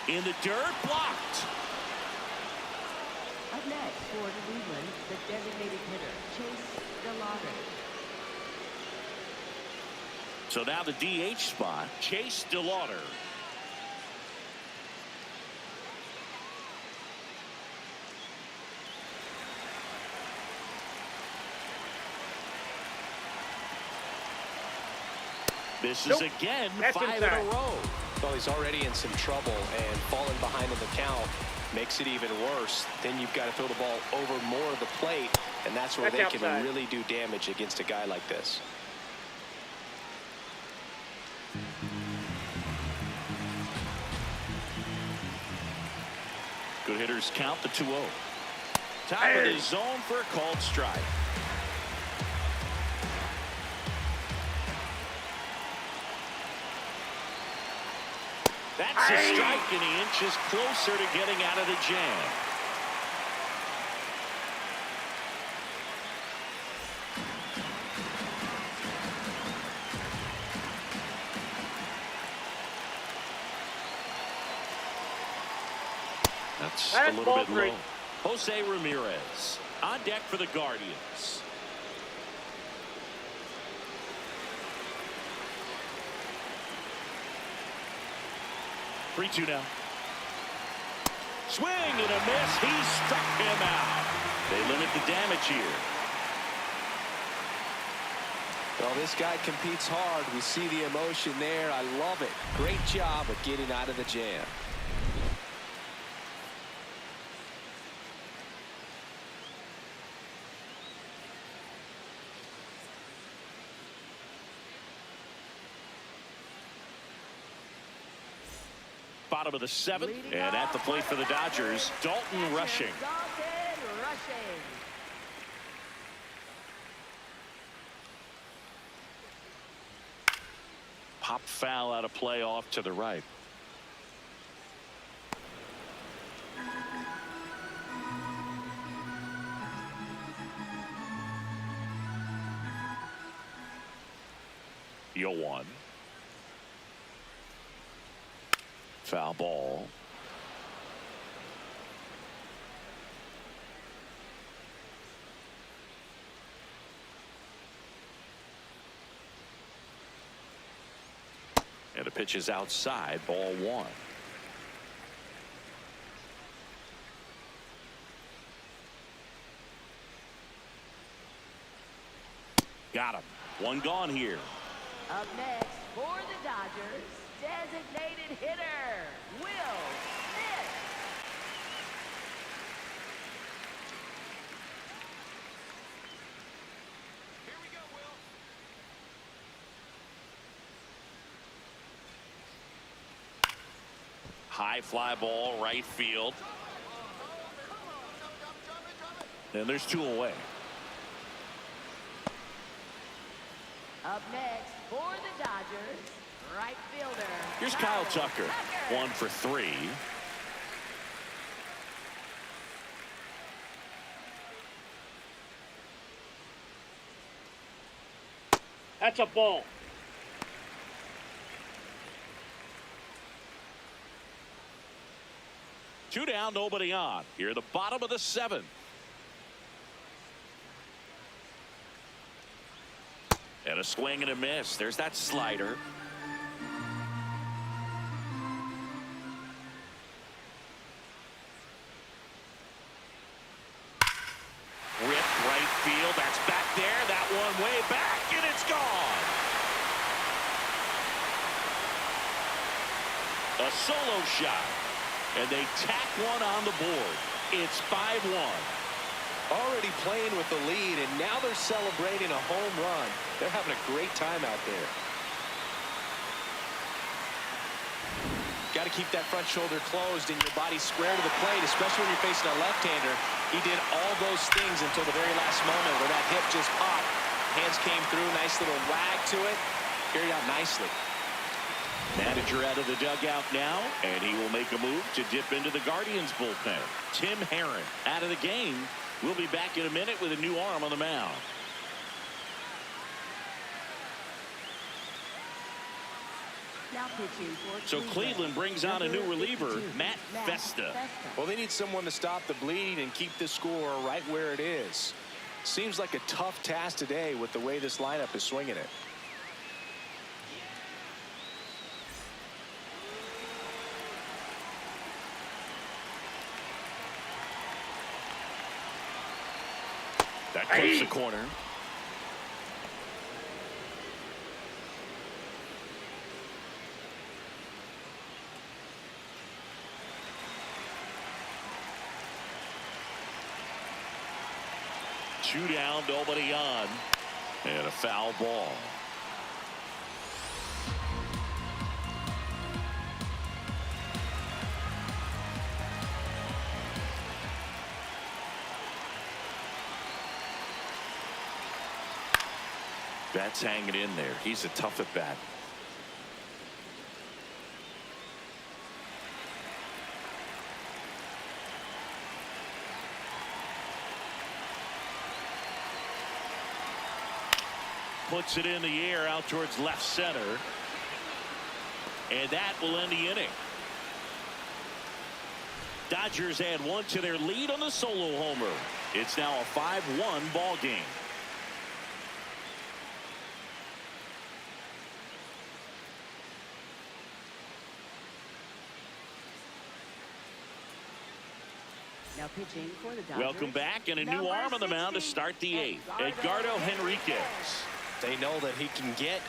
In the dirt, blocked. Up next for Cleveland, the designated hitter Chase DeLauder. So now the DH spot, Chase DeLauder. This is Nope. again That's 5 in inside. a row. Well, he's already in some trouble, and falling behind in the count makes it even worse. Then you've got to throw the ball over more of the plate, and that's where That's they outside. can really do damage against a guy like this. Good hitters count the 2-0. Top of the zone for a called strike. That's a strike, and he inches closer to getting out of the jam. That's a That's little ball bit 3. low. Jose Ramirez on deck for the Guardians. Three-two now. Swing and a miss. He struck him out. They limit the damage here. Well, this guy competes hard. We see the emotion there. I love it. Great job of getting out of the jam. Bottom of the seventh, and at the plate for the Dodgers, Dalton Rushing. Dalton Rushing. Pop foul out of play off to the right. Yo one. Foul ball. And the pitch is outside, ball one. Got him. One gone here. Up next for the Dodgers, designated hitter, Will Smith. Here we go, Will. High fly ball, right field. And there's two away. Up next for the Dodgers, right fielder. Here's Kyle Tucker. 1 for 3. That's a ball. Two down, nobody on. Here at the bottom of the seventh. And a swing and a miss. There's that slider. Rip right field. That's back there. That one way back, and it's gone. A solo shot. And they tack one on the board. It's 5-1. Already playing with the lead, and now they're celebrating a home run. They're having a great time out there. Got to keep that front shoulder closed and your body square to the plate, especially when you're facing a left-hander. He did all those things until the very last moment where that hip just popped. Hands came through, nice little wag to it. Carried out nicely. Manager out of the dugout now, and he will make a move to dip into the Guardians bullpen. Tim Herron out of the game. We'll be back in a minute with a new arm on the mound. Now pitching for So Cleveland brings on a new reliever, Matt Festa. Well, they need someone to stop the bleeding and keep the score right where it is. Seems like a tough task today with the way this lineup is swinging it. That clips the corner. Two down, nobody on. And a foul ball. That's hanging in there. He's a tough at bat. Puts it in the air out towards left center. And that will end the inning. Dodgers add one to their lead on the solo homer. It's now a 5-1 ball game. Now pitching for the Dodgers. Welcome back, and a new arm on the mound to start the eighth. Edgardo Henriquez. They know that he can get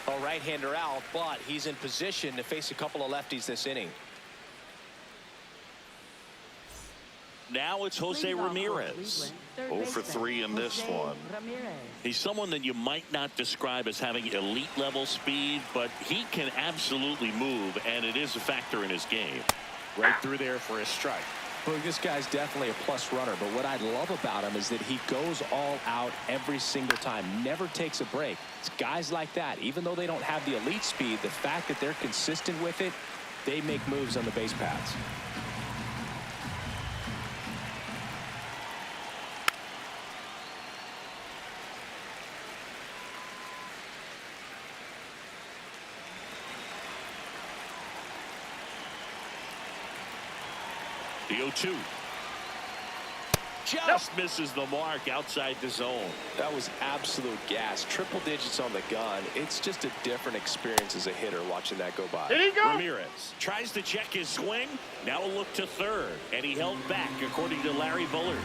a right-hander out, but he's in position to face a couple of lefties this inning. Now it's Jose Ramirez. 0 for 3 in this one. He's someone that you might not describe as having elite level speed, but he can absolutely move, and it is a factor in his game. Right through there for a strike. Well, this guy's definitely a plus runner, but what I love about him is that he goes all out every single time, never takes a break. It's guys like that, even though they don't have the elite speed, the fact that they're consistent with it, they make moves on the base paths. The 0-2. Just misses the mark outside the zone. That was absolute gas. Triple digits on the gun. It's just a different experience as a hitter watching that go by. Did he go? Ramirez tries to check his swing. Now a look to third, and he held back according to Larry Bullard.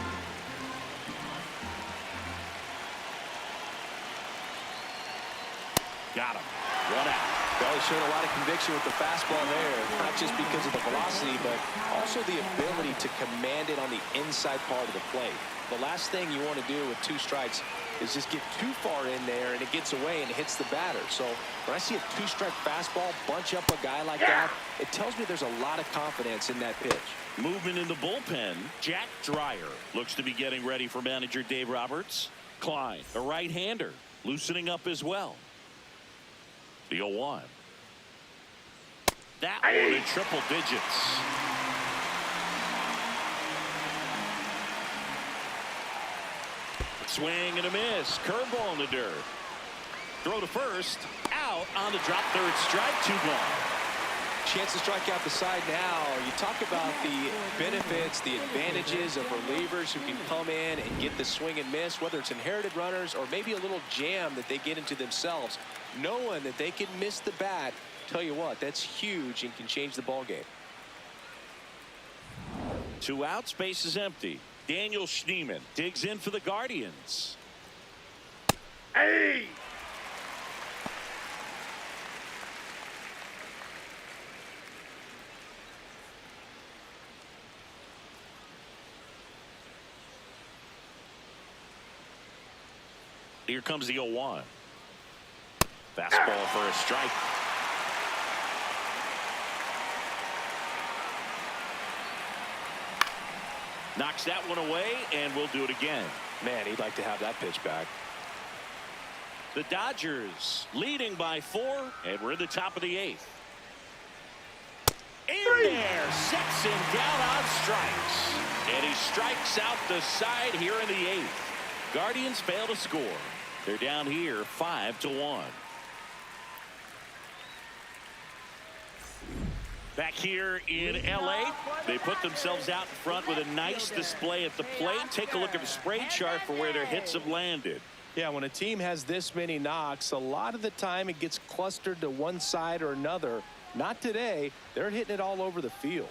Got him. 1 out. Well, he showed a lot of conviction with the fastball there, not just because of the velocity, but also the ability to command it on the inside part of the plate. The last thing you want to do with 2 strikes is just get too far in there and it gets away and hits the batter. So when I see a 2-strike fastball bunch up a guy like that, it tells me there's a lot of confidence in that pitch. Movement in the bullpen. Jack Dreyer looks to be getting ready for manager Dave Roberts. Klein, a right-hander, loosening up as well. The 0-1. That one in triple digits. Swing and a miss. Curveball in the dirt. Throw to first. Out on the drop. Third strike. 2 gone. Chance to strike out the side now. You talk about the benefits, the advantages of relievers who can come in and get the swing and miss, whether it's inherited runners or maybe a little jam that they get into themselves. Knowing that they can miss the bat, tell you what, that's huge and can change the ball game. 2 outs, base is empty. Daniel Schneemann digs in for the Guardians. Hey! Here comes the 0-1. Fastball for a strike. Knocks that one away, and we'll do it again. Man, he'd like to have that pitch back. The Dodgers leading by 4, and we're in the top of the 8th. In there, sets him down on strikes. And he strikes out the side here in the 8th. Guardians fail to score. They're down here 5-1. Back here in LA, they put themselves out in front with a nice display at the plate. Take a look at the spray chart for where their hits have landed. Yeah, when a team has this many knocks, a lot of the time it gets clustered to one side or another. Not today. They're hitting it all over the field.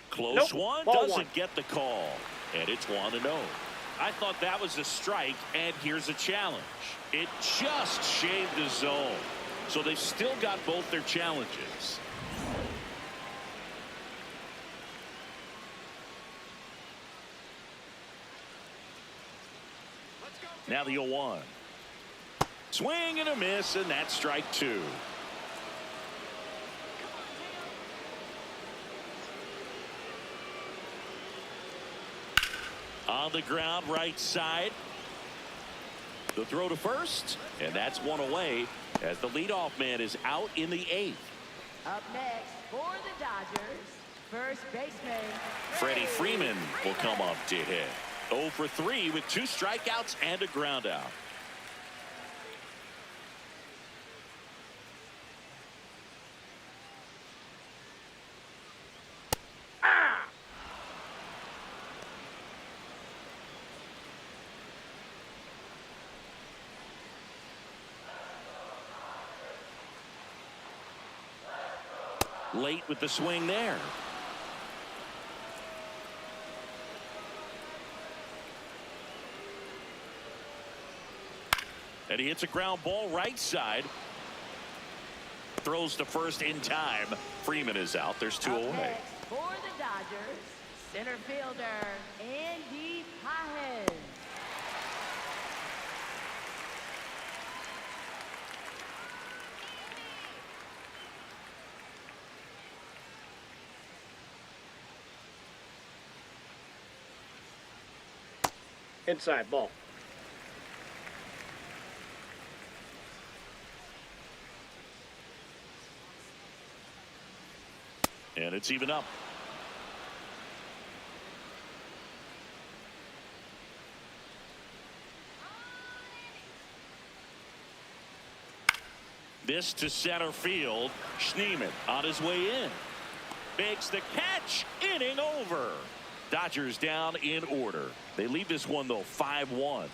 Close Nope. one, Ball doesn't one. get the call. And it's 1-0. I thought that was a strike, and here's a challenge. It just shaved the zone. So they've still got both their challenges. Now the 0-1. Swing and a miss, and that's strike 2. On the ground, right side. The throw to first, and that's one away as the leadoff man is out in the 8th. Up next for the Dodgers, first baseman Freddie Freeman will come up to hit. 0 for 3 with 2 strikeouts and a ground out. Late with the swing there. And he hits a ground ball right side. Throws to first in time. Freeman is out. There's two Up away. next for the Dodgers, center fielder Andy Pajes. Inside ball. And it's even up. This to center field. Schneemann on his way in. Makes the catch. Inning over. Dodgers down in order. They lead this one, though, 5-1.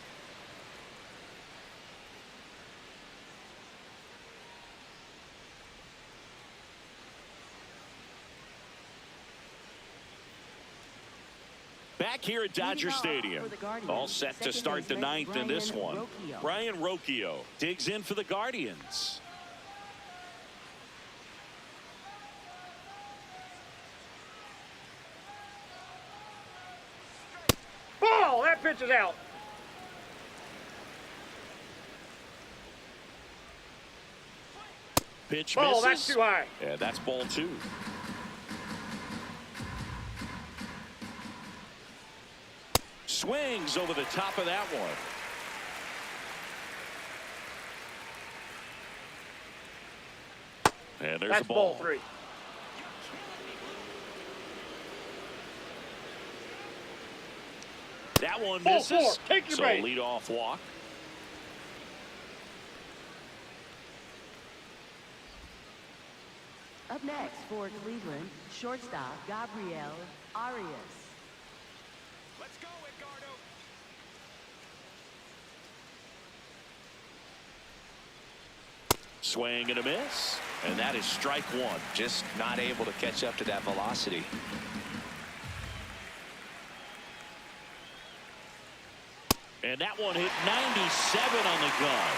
Back here at Dodger Stadium. All set to start the ninth in this one. Brian Rocchio digs in for the Guardians. Ball! That pitch is out. Pitch Ball, misses. that's too high. Yeah, that's ball two. Swings over the top of that one. And there's That's the ball. ball three. That one Ball misses. four. Take your So bait. lead off walk. Up next for Cleveland, shortstop Gabriel Arias. Let's go, Edgardo. Swing and a miss. And that is strike one. Just not able to catch up to that velocity. And that one hit 97 on the gun.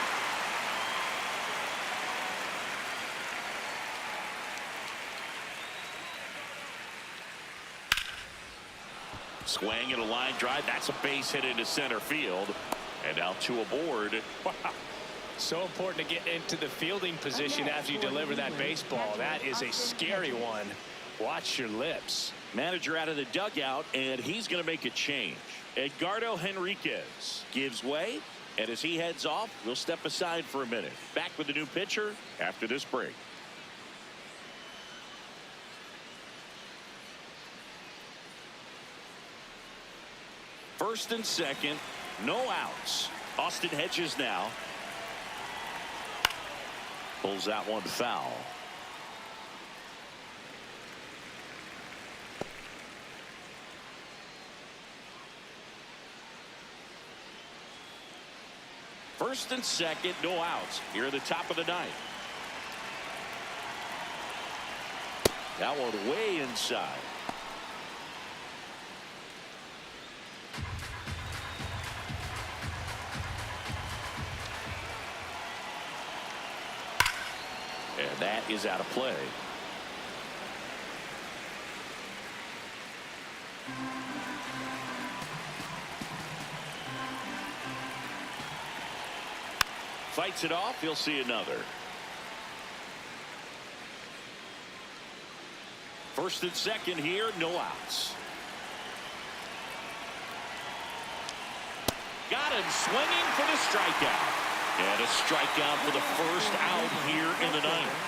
Swing and a line drive. That's a base hit into center field. And now two aboard. Wow. So important to get into the fielding position after you deliver that baseball. That is a scary one. Watch your lips. Manager out of the dugout, and he's going to make a change. Edgardo Henriquez gives way, and as he heads off, we'll step aside for a minute. Back with the new pitcher after this break. First and second, no outs. Austin Hedges now. Pulls that one foul. First and second, no outs. Here at the top of the ninth. That one way inside. And that is out of play. Fights it off. He'll see another. First and second here, no outs. Got him swinging for the strikeout. And a strikeout for the first out here in the ninth.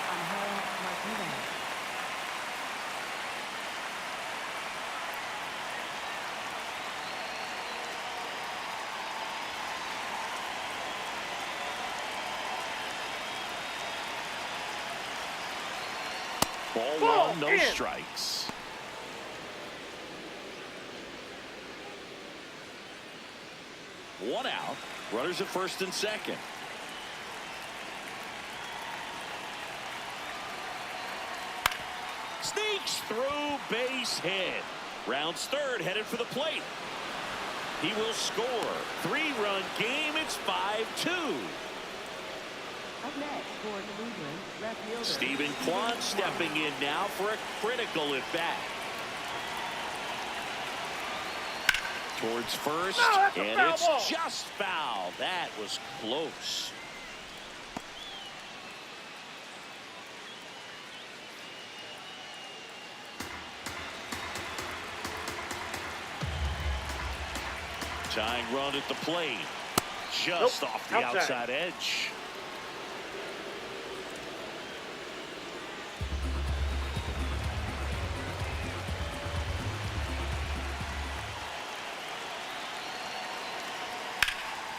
Ball one, no strikes. One out. Runners at first and second. base hit. Rounds third, headed for the plate. He will score. 3-run game. It's 5-2. Up next for Cleveland, left fielder Stephen Kwan stepping in now for a critical at bat. Towards first, No, that's a and foul it's ball. just foul. That was close. Tying run at the plate. Just Nope, off the outside. outside edge.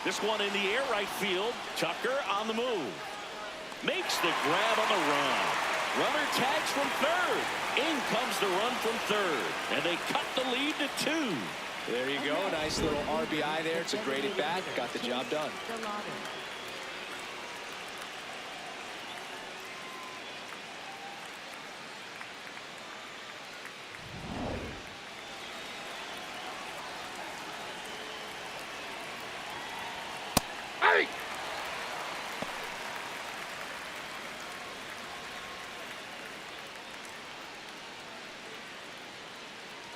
This one in the air, right field. Tucker on the move. Makes the grab on the run. Runner tags from third. In comes the run from third. And they cut the lead to 2. There you go. Nice little RBI there. It's a great at bat. Got the job done. Hey!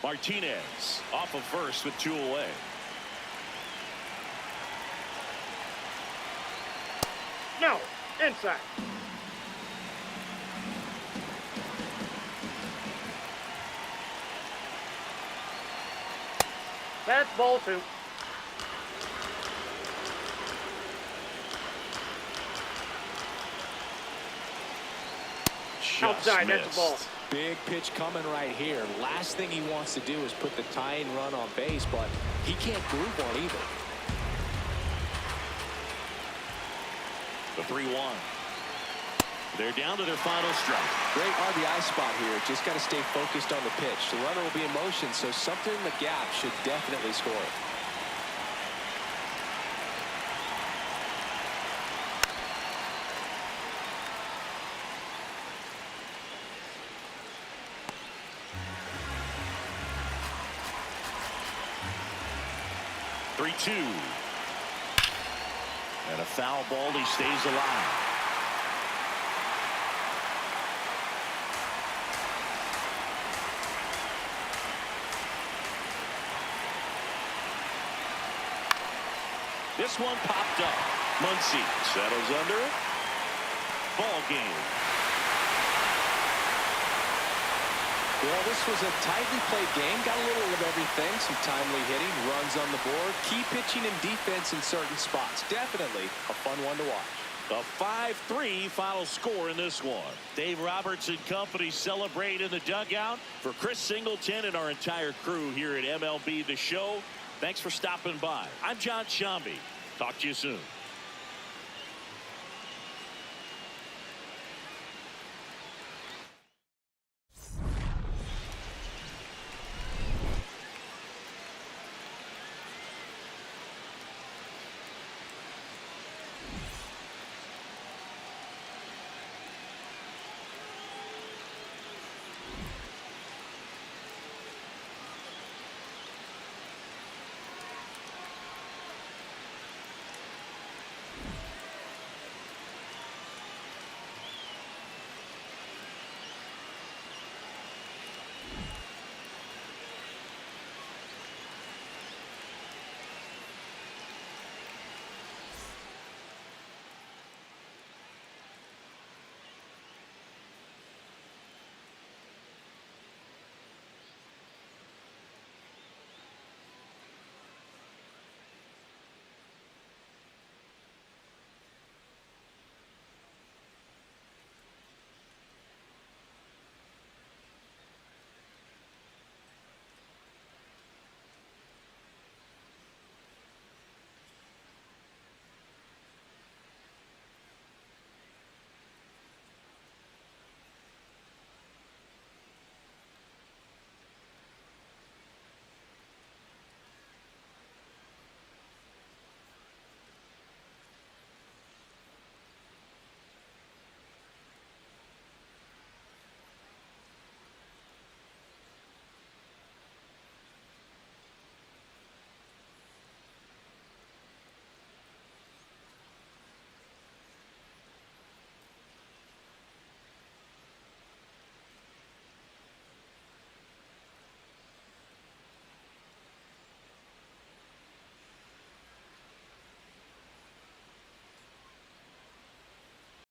Martinez off of first with 2 away. No, inside. That's ball 2. Just Outside, missed. that's the ball. Big pitch coming right here. Last thing he wants to do is put the tying run on base, but he can't groove one either. The 3-1. They're down to their final strike. Great RBI spot here. Just got to stay focused on the pitch. The runner will be in motion, so something in the gap should definitely score. Two. And a foul ball. He stays alive. This one popped up. Muncy settles under it. Ball game. Well, this was a tightly played game. Got a little of everything. Some timely hitting, runs on the board, key pitching and defense in certain spots. Definitely a fun one to watch. A 5-3 final score in this one. Dave Roberts and company celebrate in the dugout. For Chris Singleton and our entire crew here at MLB The Show, thanks for stopping by. I'm John Shambi. Talk to you soon.